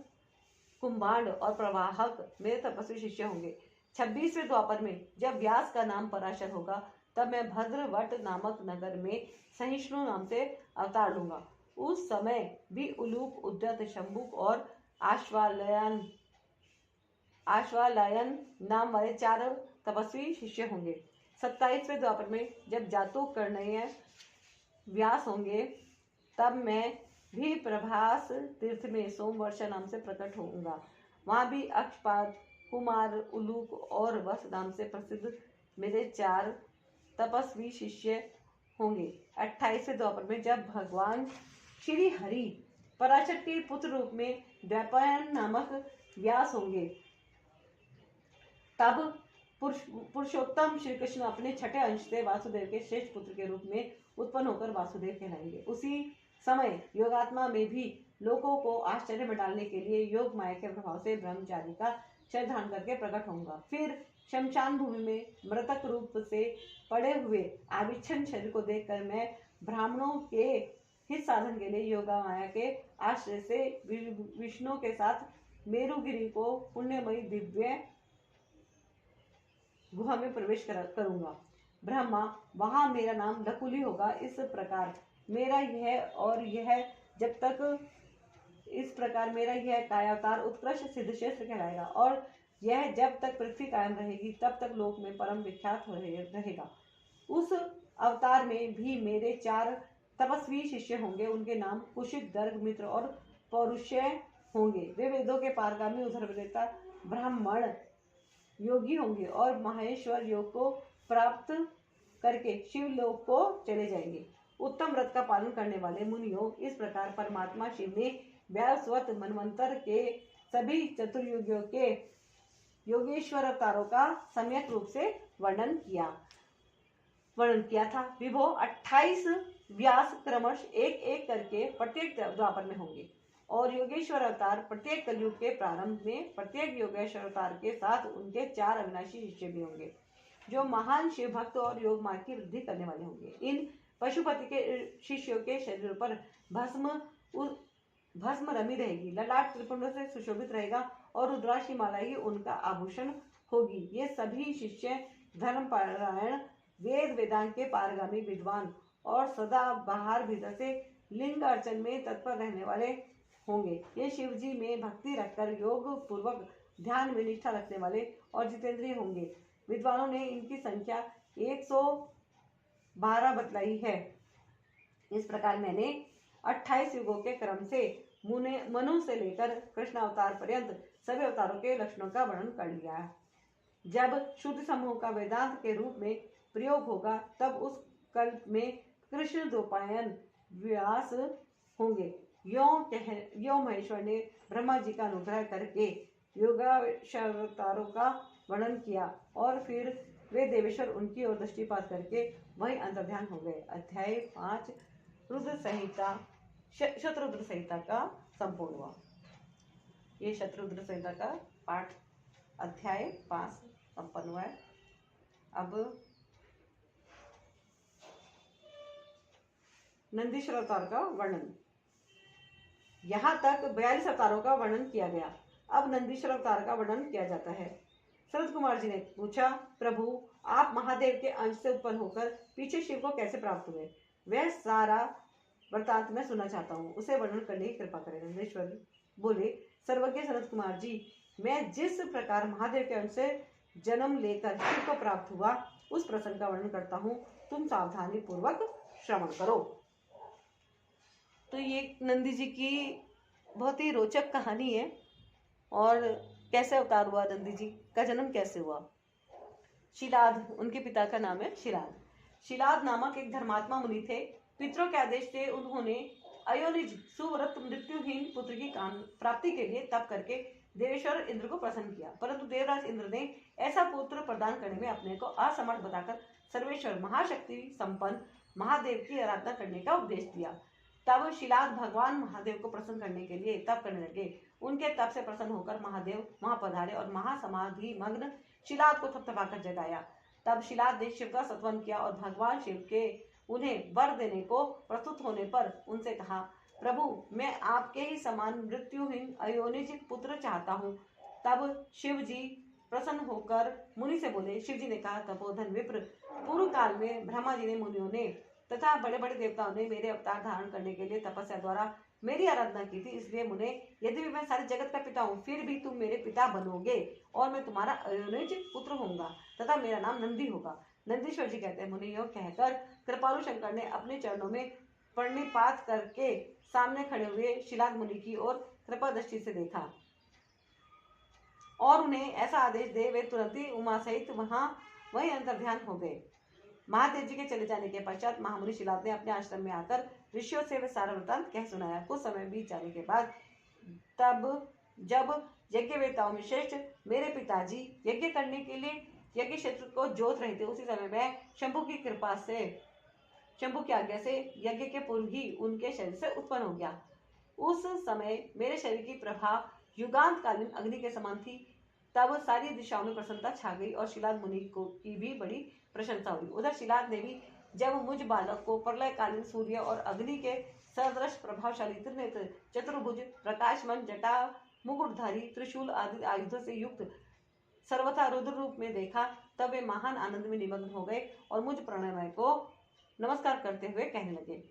कुंभांड और प्रवाहक मेरे तपस्वी शिष्य होंगे। 26वें द्वापर में जब व्यास का नाम पराशर होगा, तब मैं भद्रवट नामक नगर में सहिष्णु नाम से अवतार लूंगा। उस समय भी उलूप, उद्यत, शंभुक और आश्वालायन नाम वाले 4 तपस्वी शिष्य होंगे। 27वें द्वापर में जब जातुकर्णय व्यास होंगे, तब मैं भी प्रभास तीर्थ में सोमवर्षा नाम से प्रकट होऊंगा। वहां भी अक्षपाद, कुमार, उलूक और वस नाम से प्रसिद्ध मेरे 4 तपस्वी शिष्य होंगे। 28वें द्वापर में जब भगवान श्री हरि पराशर के पुत्र रूप में द्वैपायन नामक व्यास होंगे, तब पुरुषोत्तम श्री कृष्ण अपने छठे अंश से वासुदेव के श्रेष्ठ पुत्र के रूप में उत्पन्न होकर वासुदेव कहलाएंगे। उसी समय योगात्मा में भी लोगों को आश्चर्य में डालने के लिए योग माया के प्रभाव से ब्रह्मचारी का शरीर धारण करके प्रकट होऊंगा। फिर शमशान भूमि में मृतक रूप से पड़े हुए आविच्छन शरीर को देखकर मैं ब्राह्मणों के हित साधन के लिए योगा माया के आश्रय से विष्णु के साथ मेरुगिरी को पुण्यमयी दिव्य गुहा में प्रवेश करूंगा। ब्रह्मा, वहां मेरा नाम लकुली होगा। इस प्रकार मेरा यह कायावतार उत्कृष्ट सिद्धश्रेष्ठ कहलाएगा, और यह जब तक पृथ्वी कायम रहेगी, तब तक लोक में परम विख्यात रहेगा। उस अवतार में भी मेरे 4 तपस्वी शिष्य होंगे। उनके नाम कुशिक, गर्ग, मित्र और पौरुषय होंगे। वे वेदों के पारगामी उधर्वनेता ब्राह्मण योगी होंगे और माहेश्वर योग को प्राप्त करके शिवलोक को चले जाएंगे। उत्तम व्रत का पालन करने वाले मुनियों, इस प्रकार परमात्मा शिव ने वैवस्वत मनवंतर के सभी चतुर्युगियों के योगेश्वर अवतारों का सम्यक रूप से वर्णन किया था। विभो 28 व्यास क्रमश एक एक करके प्रत्येक द्वापर में होंगे, और योगेश्वर अवतार प्रत्येक कलयुग के प्रारंभ में प्रत्येक योगेश्वर अवतार के साथ उनके 4 अविनाशी शिष्य भी होंगे, जो महान शिव भक्त और योग मार्ग की वृद्धि करने वाले होंगे। इन पशुपति के शिष्यों के शरीर पर भस्म रमी रहेगी, ललाट त्रिपुंडों से सुशोभित रहेगा और रुद्राक्ष की माला ही उनका आभूषण होगी। ये सभी शिष्य धर्मपरायण, वेद वेदांत के पारगामी विद्वान और सदा बाहर भीतर से लिंग अर्चन में तत्पर रहने वाले होंगे। ये शिव जी में भक्ति रखकर योग पूर्वक ध्यान में निष्ठा रखने वाले और जितेंद्रिय होंगे। विद्वानों ने इनकी संख्या 112 बतलाई है। इस प्रकार मैंने 28 युगों के क्रम से मनु से लेकर कृष्ण अवतार पर्यंत सभी अवतारों के लक्षणों का वर्णन कर लिया है। जब शुद्ध समूह का वेदांत के रूप में प्रयोग होगा, तब उस कल्प में कृष्ण द्वैपायन व्यास होंगे। यो महेश्वर ने ब्रह्मा जी का अनुग्रह करके योगावतारों का वर्णन किया, और फिर वे देवेश्वर उनकी ओर दृष्टिपात करके वही अंतर्ध्यान हो गए। अध्याय 5 रुद्र संहिता, शतरुद्र संहिता का संपूर्ण हुआ। ये शतरुद्र संहिता का पाठ अध्याय 5 संपन्न हुआ है। अब नंदीश्वर अवतार का वर्णन। यहाँ तक 42 अवतारों का वर्णन किया गया। अब नंदीश्वर अवतार का वर्णन किया जाता है। शरद कुमार जी ने पूछा, प्रभु आप महादेव के अंश से उत्पन्न होकर पीछे शिव को कैसे प्राप्त हुए? वह सारा वृतांत मैं सुनना चाहता हूँ, उसे वर्णन करने की कृपा करें। नंदीश्वर बोले, सर्वज्ञ शरद कुमार जी, मैं जिस प्रकार महादेव के अंश से जन्म लेकर शिव को प्राप्त हुआ उस प्रसंग का वर्णन करता हूँ, तुम सावधानी पूर्वक श्रवण करो। तो ये नंदी जी की बहुत ही रोचक कहानी है। और कैसे अवतार हुआ नंदी जी का, जन्म कैसे हुआ। शिलाद उनके पिता का नाम है। शिलाद शिलाद नामक एक धर्मात्मा मुनि थे। पितरों के आदेश से उन्होंने अयोनिज सुव्रत मृत्युहीन पुत्र की प्राप्ति के लिए तप करके देवेश्वर इंद्र को प्रसन्न किया, परंतु देवराज इंद्र ने ऐसा पुत्र प्रदान करने में अपने को असमर्थ बताकर सर्वेश्वर महाशक्ति संपन्न महादेव की आराधना करने का उपदेश दिया। तब शिलाद भगवान महादेव को प्रसन्न करने के लिए तप करने लगे। उनके तप से प्रसन्न होकर महादेव वहां पधारे और महासमाधि मग्न शिलाद को थपथपाकर जगाया। तब शिलाद ने शिव का स्तवन किया और भगवान शिव के उन्हें वर देने को प्रस्तुत होने पर उनसे कहा, प्रभु मैं आपके ही समान मृत्युहीन अयोनिज पुत्र चाहता हूँ। तब शिव जी प्रसन्न होकर मुनि से बोले। शिव जी ने कहा, तपोधन विप्र, पूर्व काल में ब्रह्मा जी ने, मुनियों ने तथा बड़े बड़े देवताओं ने मेरे अवतार धारण करने के लिए तपस्या द्वारा मेरी आराधना की थी। इसलिए मुने, यदि मैं सारे जगत का पिता हूँ, फिर भी तुम मेरे पिता बनोगे और मैं तुम्हारा अयोनिज पुत्र होऊंगा तथा मेरा नाम नंदी होगा। नंदीश्वर जी कहते हैं, मुनि योग कहकर कृपालु शंकर ने अपने चरणों में प्रणिपात करके सामने खड़े हुए शिलाद मुनि की ओर कृपा दृष्टि से देखा और उन्हें ऐसा आदेश दे वे तुरंत ही उमा सहित वहीं अंतर्ध्यान हो गए। महादेव जी के चले जाने के पश्चात महामुनि शिलाद ने अपने आश्रम में आकर ऋषियों से वे सारा वृतांत कह सुनाया। कुछ समय बीत जाने के बाद तब जब यज्ञवेताओं में श्रेष्ठ मेरे पिताजी यज्ञ करने के लिए यज्ञ क्षेत्र को जोत रहे थे, उसी समय मैं शंभु की आज्ञा से यज्ञ के पूर्व ही उनके शरीर से उत्पन्न हो गया। उस समय मेरे शरीर की प्रभा युगांतकालीन अग्नि के समान थी। तब सारी दिशाओं में प्रसन्नता छा गई और शिलाद मुनि को की भी बड़ी प्रशंसा हुई। उधर शिलाद ने भी जब मुझ बालक को प्रलयकालीन सूर्य और अग्नि के सदृश प्रभावशाली त्रिनेत्र चतुर्भुज प्रकाशमान जटा मुकुटधारी त्रिशूल आदि आयुधों से युक्त सर्वथा रुद्र रूप में देखा, तब वे महान आनंद में निमग्न हो गए और मुझ प्रणय को नमस्कार करते हुए कहने लगे।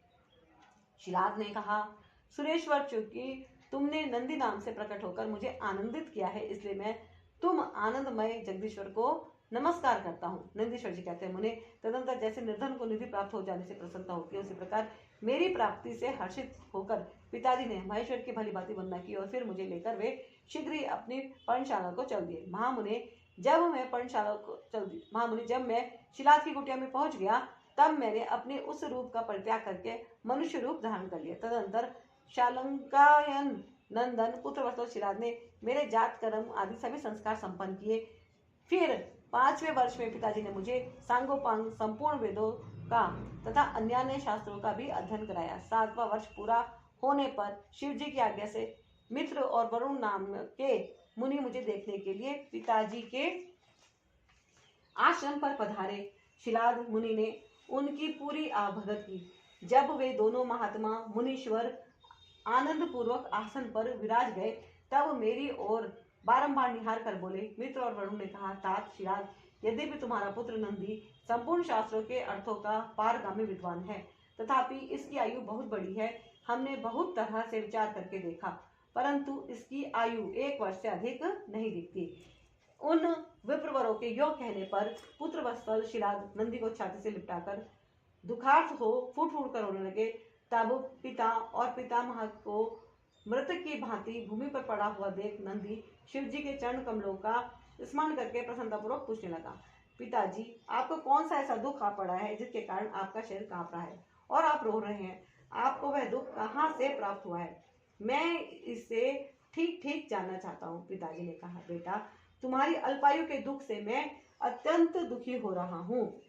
शिलाद ने कहा, सुरेश्वर, चूंकि तुमने नंदी नाम से प्रकट होकर मुझे आनंदित किया है, इसलिए मैं तुम आनंदमय जगदीश्वर को नमस्कार करता हूँ। नंदीश्वर जी कहते हैं, मुने, तदंतर जैसे निर्धन को निधि प्राप्त हो जाने से प्रसन्नता होती है, उसी प्रकार मेरी प्राप्ति से हर्षित होकर पिताजी ने महेश्वर की भली भांति वंदना की और फिर मुझे लेकर वे शीघ्र ही अपनी पर्णशाला को चल दिए। महामुनि, जब मैं शिलाद की कुटिया में पहुंच गया, तब मैंने अपने उस रूप का परित्याग करके मनुष्य रूप धारण कर लिया। तदंतर शालंकायन नंदन पुत्र वत्सल शिलाद ने मेरे जात कर्म आदि सभी संस्कार संपन्न किए। फिर 5वें वर्ष में पिताजी ने मुझे सांगोपांग संपूर्ण वेदों का तथा अन्य शास्त्रों का भी अध्ययन कराया। 7वां वर्ष पूरा होने पर शिव जी की आज्ञा से मित्र और वरुण नाम के मुनि मुझे देखने के लिए पिताजी के आश्रम पर पधारे। शिलाद मुनि ने उनकी पूरी भगत की। जब वे दोनों महात्मा मुनीश्वर आनंद पूर्वक आसन पर विराज गए, तब मेरी ओर बारंबार निहार कर बोले। मित्र और वरुण ने कहा, तात शिलाद, यद्यपि तुम्हारा पुत्र नंदी संपूर्ण शास्त्रों के अर्थों का पारगामी विद्वान है, तथापि इसकी आयु बहुत बड़ी है। हमने बहुत तरह से विचार करके देखा, परंतु इसकी आयु 1 वर्ष से अधिक नहीं दिखती। उन विप्रवरों के योग कहने पर पुत्र वत्सल शिलाद नंदी को छाती से लिपटाकर दुखार्थ हो फूट फूट कर रोने लगे। तब पिता और पितामह को मृतक की भांति भूमि पर पड़ा हुआ देख नंदी शिव जी के चरण कमलों का स्मरण करके प्रसन्नतापूर्वक पूछने लगा, पिताजी, आपको कौन सा ऐसा दुख आ पड़ा है जिसके कारण आपका शरीर कांप रहा है और आप रो रहे हैं? आपको वह दुख कहाँ से प्राप्त हुआ है? मैं इसे ठीक ठीक जानना चाहता हूँ। पिताजी ने कहा, बेटा, तुम्हारी अल्पायु के दुख से मैं अत्यंत दुखी हो रहा हूँ।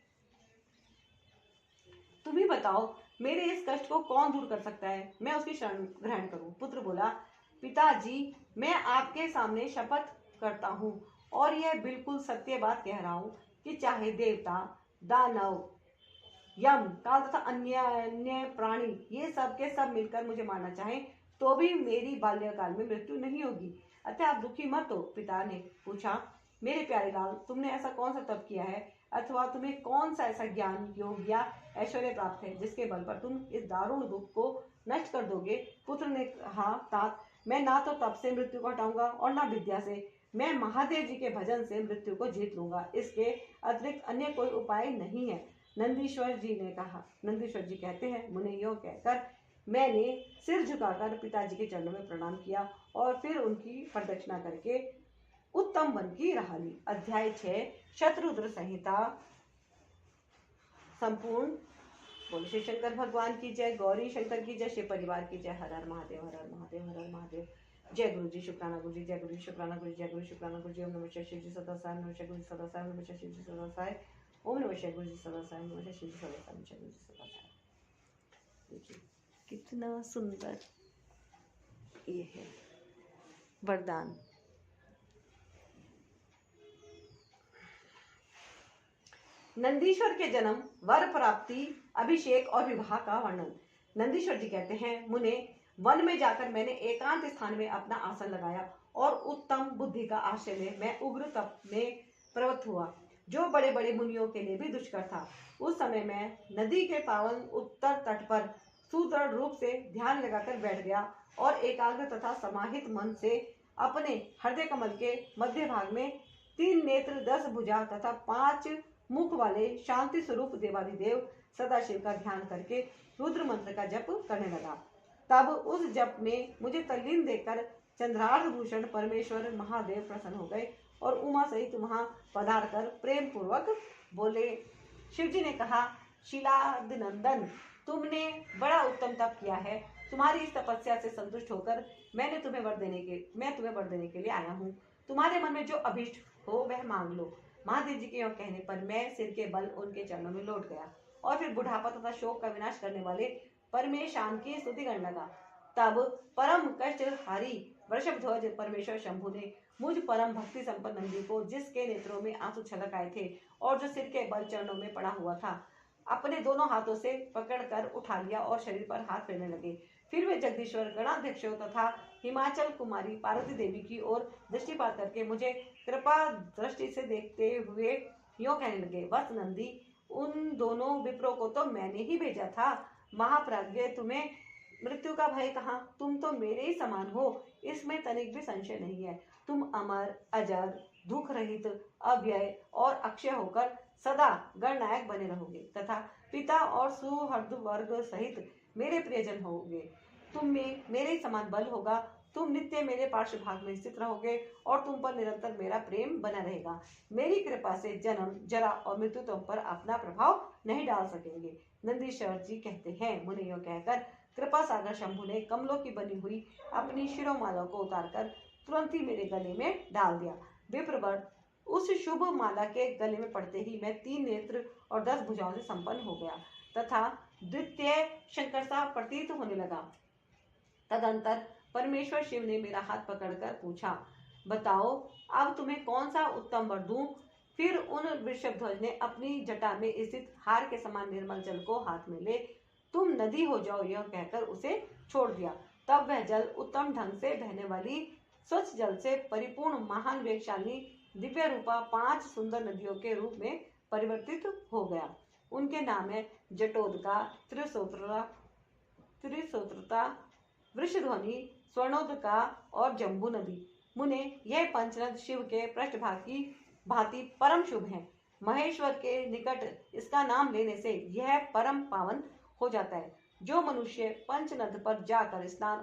तुम ही बताओ, मेरे इस कष्ट को कौन दूर कर सकता है? मैं उसकी शरण ग्रहण करूं। पुत्र बोला, पिताजी, मैं आपके सामने शपथ करता हूँ और यह बिल्कुल सत्य बात कह रहा हूँ कि चाहे देवता, दानव, यम, काल तथा अन्य प्राणी ये सब के सब मिलकर मुझे मारना चाहे, तो भी मेरी बाल्यकाल में मृत्यु नहीं होगी। अतः आप दुखी मत हो। पिता ने पूछा, मेरे प्यारे लाल, तुमने ऐसा कौन सा तप किया है अथवा तुम्हें कौन सा ऐसा ज्ञान, योग या ऐश्वर्य प्राप्त है जिसके बल पर तुम इस दारुण दुख को नष्ट कर दोगे? पुत्र ने कहा, तात, मैं ना तो तप से मृत्यु को हटाऊंगा और ना विद्या से, मैं महादेव जी के भजन से मृत्यु को जीत लूंगा, इसके अतिरिक्त अन्य कोई उपाय नहीं है। नंदीश्वर जी ने कहा। नंदीश्वर जी कहते हैं, मुने यो कहकर मैंने सिर झुकाकर पिताजी के चरणों में प्रणाम किया और फिर उनकी प्रदक्षिणा करके उत्तम वन की राह ली। अध्याय 6 शत्रुद्र संहिता संपूर्ण। बोलो श्री शंकर भगवान की जय, गौरी शंकर की जय, शिव परिवार की जय। हर हर महादेव, हर हर महादेव, हर हर महादेव। जय गुरु जी, शुक्राना गुरु जी, जय गुरु जी, शुक्राना गुरु जी, जय गुरु शुक्राना गुरु जी। ओम नमः शिवाय, शिव जी सदा साई, नमः शिवाय गुरु जी सदा साई, नमः शिवाय शिव जी सदा साई, ओम नमः शिवाय गुरु जी सदा साई, नमः शिवाय शिव जी सदा साई, नमः शिवाय गुरु जी सदा साई। देखिए कितना सुंदर ये है वरदान। नंदीश्वर के जन्म, वर प्राप्ति, अभिषेक और विवाह का वर्णन। नंदीश्वर जी कहते हैं, मुने वन में जाकर मैंने एकांत स्थान में अपना आसन लगाया और उत्तम बुद्धि का आश्रय ले मैं उग्र तप में प्रवृत्त हुआ, जो बड़े बड़े मुनियों के लिए भी दुष्कर था। उस समय मैं नदी के पावन उत्तर तट पर सुदृढ़ रूप से ध्यान लगाकर बैठ गया और एकाग्र तथा समाहित मन से अपने हृदय कमल के मध्य भाग में 3 नेत्र, 10 भुजा तथा 5 मुख वाले शांति स्वरूप देवादिदेव सदाशिव का ध्यान करके रुद्र मंत्र का जप करने लगा। तब उस जप में मुझे तल्लीन देखकर चंद्रार्ध भूषण परमेश्वर महादेव प्रसन्न हो गए और उमा सहित वहां पधार कर प्रेम पूर्वक बोले। शिवजी ने कहा, शीलादिनंदन, तुमने बड़ा उत्तम तप किया है। तुम्हारी इस तपस्या से संतुष्ट होकर मैं तुम्हें वर देने के लिए आया हूँ। तुम्हारे मन में जो अभीष्ट हो वह मांग लो। महादेव जी के योग कहने पर मैं सिर के बल उनके चरणों में लौट गया और फिर बुढ़ापा तथा शोक का विनाश करने वाले परमेशान की स्तुति करने लगा। तब परम कष्टहारी वृषभध्वज परमेश्वर शंभु ने मुझ परम भक्ति संपन्न नंदी को, जिसके नेत्रों में आंसू छलक आए थे और जो सिर के बल चरणों में पड़ा हुआ था, अपने दोनों हाथों से पकड़कर उठा लिया और शरीर पर हाथ फेरने लगे। फिर वे जगदीश्वर गणाध्यक्षों तथा हिमाचल कुमारी पार्वती देवी की ओर दृष्टिपात करके मुझे कृपा दृष्टि से देखते हुए यूं कहने लगे, वत्स नंदी, उन दोनों विप्रों को तो मैंने ही भेजा था। महाप्राज्ञ, तुम्हें मृत्यु का भय कहाँ? तुम तो मेरे ही समान हो, इसमें तनिक भी संशय नहीं है। तुम अमर, अजर, दुख रहित, अव्यय और अक्षय होकर सदा गणनायक बने रहोगे तथा पिता और सुहृद वर्ग सहित मेरे प्रियजन होगे। तुम में मेरे समान बल होगा। तुम नित्य मेरे पार्श्व भाग में स्थित रहोगे और तुम पर निरंतर मेरा प्रेम बना रहेगा। मेरी कृपा से जन्म, जरा और मृत्यु तुम पर अपना प्रभाव नहीं डाल सकेंगे। नंदीश्वर जी कहते हैं, मुने यूं कहकर कृपा सागर शंभु ने कमलों की बनी हुई अपनी शिरोमाला को उतारकर तुरंत ही मेरे गले में डाल दिया। विप्रवर, उस शुभ माला के गले में पड़ते ही मैं 3 नेत्र और 10 भुजाओं से संपन्न हो गया तथा द्वितीय शंकर सा प्रतीत होने लगा। तदंतर परमेश्वर शिव ने मेरा हाथ पकड़कर पूछा, बताओ अब तुम्हें कौन सा उत्तम वर दूं? फिर उन वृषभध्वज ने अपनी जटा में स्थित हार के समान निर्मल जल को हाथ में ले तुम नदी हो जाओ यह कहकर उसे छोड़ दिया। तब वह जल उत्तम ढंग से बहने वाली स्वच्छ जल से परिपूर्ण महान वेगशाली दिव्य रूपा 5 सुंदर नदियों के रूप में परिवर्तित हो गया। उनके नाम है जटोदका, त्रिसोत्रता, वृषध्वनि, स्वर्णोदका और जम्बू नदी। मुने, यह पंचनद शिव के पृष्ठभाग की भांति परम शुभ है। महेश्वर के निकट इसका नाम लेने से यह परम पावन हो जाता है। जो मनुष्य पंचनद पर जाकर स्नान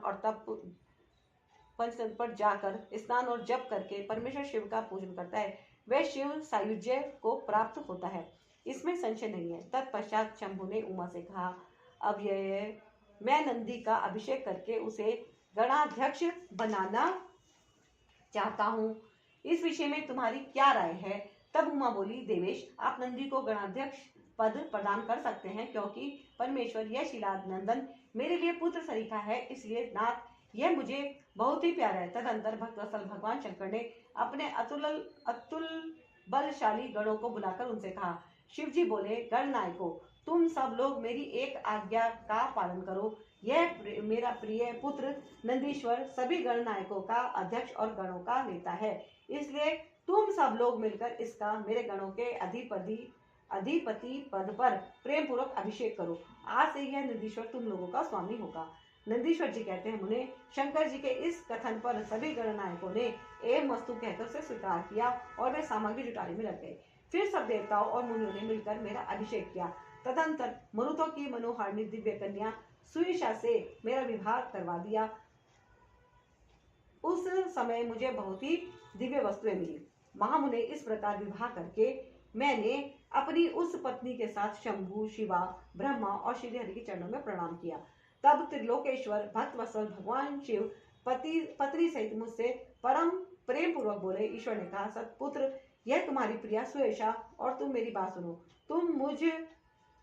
और जप करके परमेश्वर शिव का पूजन करता है, वह शिव सायुज्य को प्राप्त होता है, इसमें संशय नहीं है। तत्पश्चात शंभु ने उमा से कहा, अब यह मैं नंदी का अभिषेक करके उसे गणाध्यक्ष बनाना चाहता हूँ, इस विषय में तुम्हारी क्या राय है? तब उमा बोली, देवेश, आप नंदी को गणाध्यक्ष पद प्रदान कर सकते हैं, क्योंकि परमेश्वर यह शीलानंदन मेरे लिए पुत्र सरीखा है, इसलिए नाथ यह मुझे बहुत ही प्यारा है। तदंतर भक्तवत्सल भगवान शंकर ने अपने अतुल बलशाली गणों को बुलाकर उनसे कहा, शिवजी बोले, गणनायकों, तुम सब लोग मेरी एक आज्ञा का पालन करो। यह मेरा प्रिय पुत्र नंदीश्वर सभी गणनायकों का अध्यक्ष और गणों का नेता है, इसलिए तुम सब लोग मिलकर इसका मेरे गणों के अधिपति पद पर प्रेम पूर्वक अभिषेक करो। आज से यह नंदीश्वर तुम लोगों का स्वामी होगा। नंदीश्वर जी कहते हैं, मुने शंकर जी के इस कथन पर सभी गणनायकों ने एवं वस्तु कहकर उसे स्वीकार किया और वे सामग्री जुटाने में लग गए। फिर सब देवताओं और मुनियों ने मिलकर मेरा अभिषेक किया। तदंतर मरुतों की मनोहारिणी दिव्य कन्या सुईषा से मेरा विवाह करवा दिया। उस समय मुझे बहुत ही दिव्य वस्तुएं मिली। महामुने इस प्रकार विवाह करके मैंने अपनी उस पत्नी के साथ शंभु, शिवा, ब्रह्मा और श्रीहरि के चरणों में प्रणाम किया। तब त्रिलोकेश्वर भक्त वत्सल भगवान शिव पत्नी सहित मुझसे परम प्रेम पूर्वक बोले। ईश्वर ने कहा, सतपुत्र, यह तुम्हारी प्रिया सुयशा और तुम मेरी बात सुनो।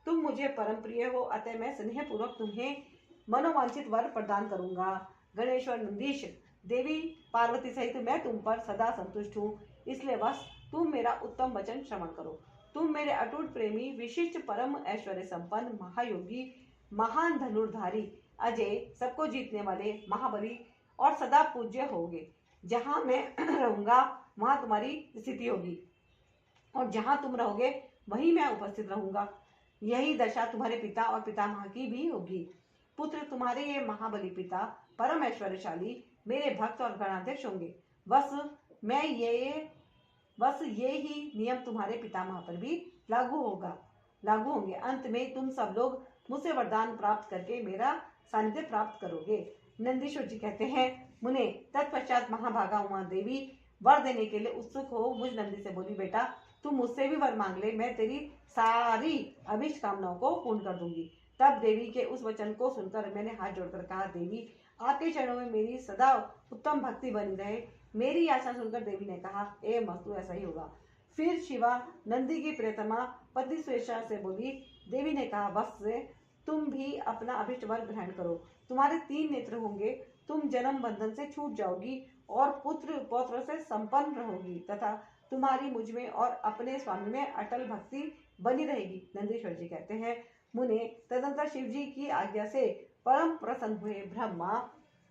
तुम मुझे परम प्रिय हो, अतः मैं स्नेह पूर्वक तुम्हें मनोवांछित वर प्रदान करूंगा। गणेश्वर, नंदीश, देवी पार्वती सहित मैं तुम पर सदा संतुष्ट हूँ, इसलिए बस तुम मेरा उत्तम वचन श्रवण करो। तुम मेरे अटूट प्रेमी, विशिष्ट, परम ऐश्वर्य संपन्न, महायोगी, महान धनुर्धारी, अजय, सबको जीतने वाले, महाबली और सदा पूज्य होगे। जहाँ मैं रहूंगा वहां तुम्हारी स्थिति होगी और जहां तुम रहोगे वहीं मैं उपस्थित रहूंगा। यही दशा तुम्हारे पिता और पितामह की भी होगी। पुत्र, तुम्हारे ये महाबली पिता परम ऐश्वर्यशाली मेरे भक्त और गणाध्यक्ष होंगे। बस ये ही नियम तुम्हारे पितामह पर भी लागू होंगे। अंत में तुम सब लोग मुझसे वरदान प्राप्त करके मेरा सानिध्य प्राप्त करोगे। नंदीश्वर जी कहते हैं, मुने तत्पश्चात महाभागा उमा देवी वर देने के लिए उत्सुक हो मुझ नंदी से बोली, बेटा तू मुझसे भी वर मांग ले, मैं तेरी सारी अभिष्ट कामनाओं को पूर्ण कर दूंगी। तब देवी के उस वचन को सुनकर मैंने हाथ जोड़कर कहा, देवी आपके चरणों में मेरी सदा उत्तम भक्ति बनी रहे। मेरी आशा सुनकर देवी ने कहा, ए मस्तु, ऐसा ही होगा। फिर शिवा नंदी की प्रियतमा पति स्वेच्छा से बोली। देवी ने कहा, वत्स, तुम भी अपना अभिष्ट वर ग्रहण करो। तुम्हारे 3 नेत्र होंगे, तुम जन्म बंधन से छूट जाओगी और पुत्र पौत्र से संपन्न रहोगी तथा तुम्हारी मुझ में और अपने स्वामी में अटल भक्ति बनी रहेगी। नंदीश्वर जी कहते हैं, मुने तदंतर शिव जी की आज्ञा से परम प्रसन्न हुए ब्रह्मा,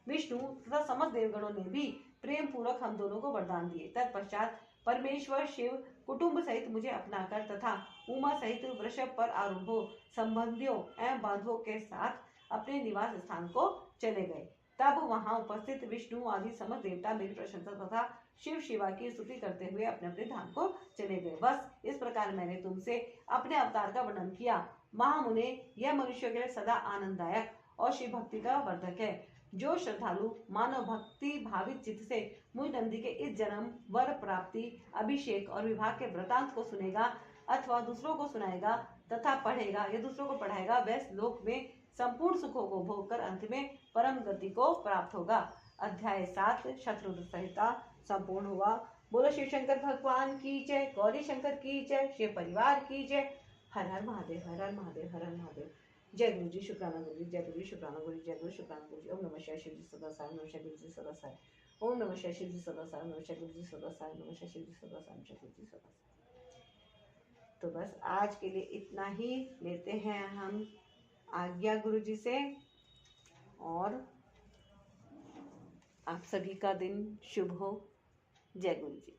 विष्णु तथा समस्त देवगणों ने भी प्रेम पूर्वक हम दोनों को वरदान दिए। तत्पश्चात परमेश्वर शिव कुटुंब सहित मुझे अपनाकर तथा उमा सहित वृषभ पर आरूढ़ हो संबंधियों एवं बांधवों के साथ अपने निवास स्थान को चले गए। तब वहां उपस्थित विष्णु आदि समस्त देवता मेरी प्रशंसा तथा शिव शिवा की स्तुति करते हुए अपने अपने धाम को चले गए। बस इस प्रकार मैंने तुमसे अपने अवतार का वर्णन किया। महामुने, यह मनुष्य के लिए सदा आनंददायक और शिव भक्ति का वर्धक है। जो श्रद्धालु मानव भक्ति भावित चित्त से मुझ नंदी के इस जन्म, वर प्राप्ति, अभिषेक और विवाह के वृतांत को सुनेगा अथवा दूसरों को सुनाएगा तथा पढ़ेगा या दूसरों को पढ़ाएगा, वह लोक में संपूर्ण सुखों को भोग कर अंत में परम गति को प्राप्त होगा। अध्याय 7 शत्रुघ्न संहिता संपूर्ण हुआ। बोलो शिव शंकर भगवान की जय, गौरी शंकर की जय, शिव परिवार की जय। हर हर महादेव, हर हर महादेव, हर हर महादेव। जय गुरु जी, शुक्राना गुरु जी, जय गुरु जी, शुक्राना गुरु जी, जय गुरु शुक्राना गुरु जी। ओम नमः शिवाय, शिव जी सदा साई, नमः शिवाय गुरु जी सदा साई। ओम नमः शिवाय, शिव जी सदा साई, नमः शिवाय गुरु जी सदा साई, नमः शिवाय शिव जी सदा साई, नमः शिवाय गुरु जी सदा साई। तो बस आज के लिए इतना ही लेते हैं हम आज्ञा गुरु जी से, और आप सभी का दिन शुभ हो। जय गुरु जी।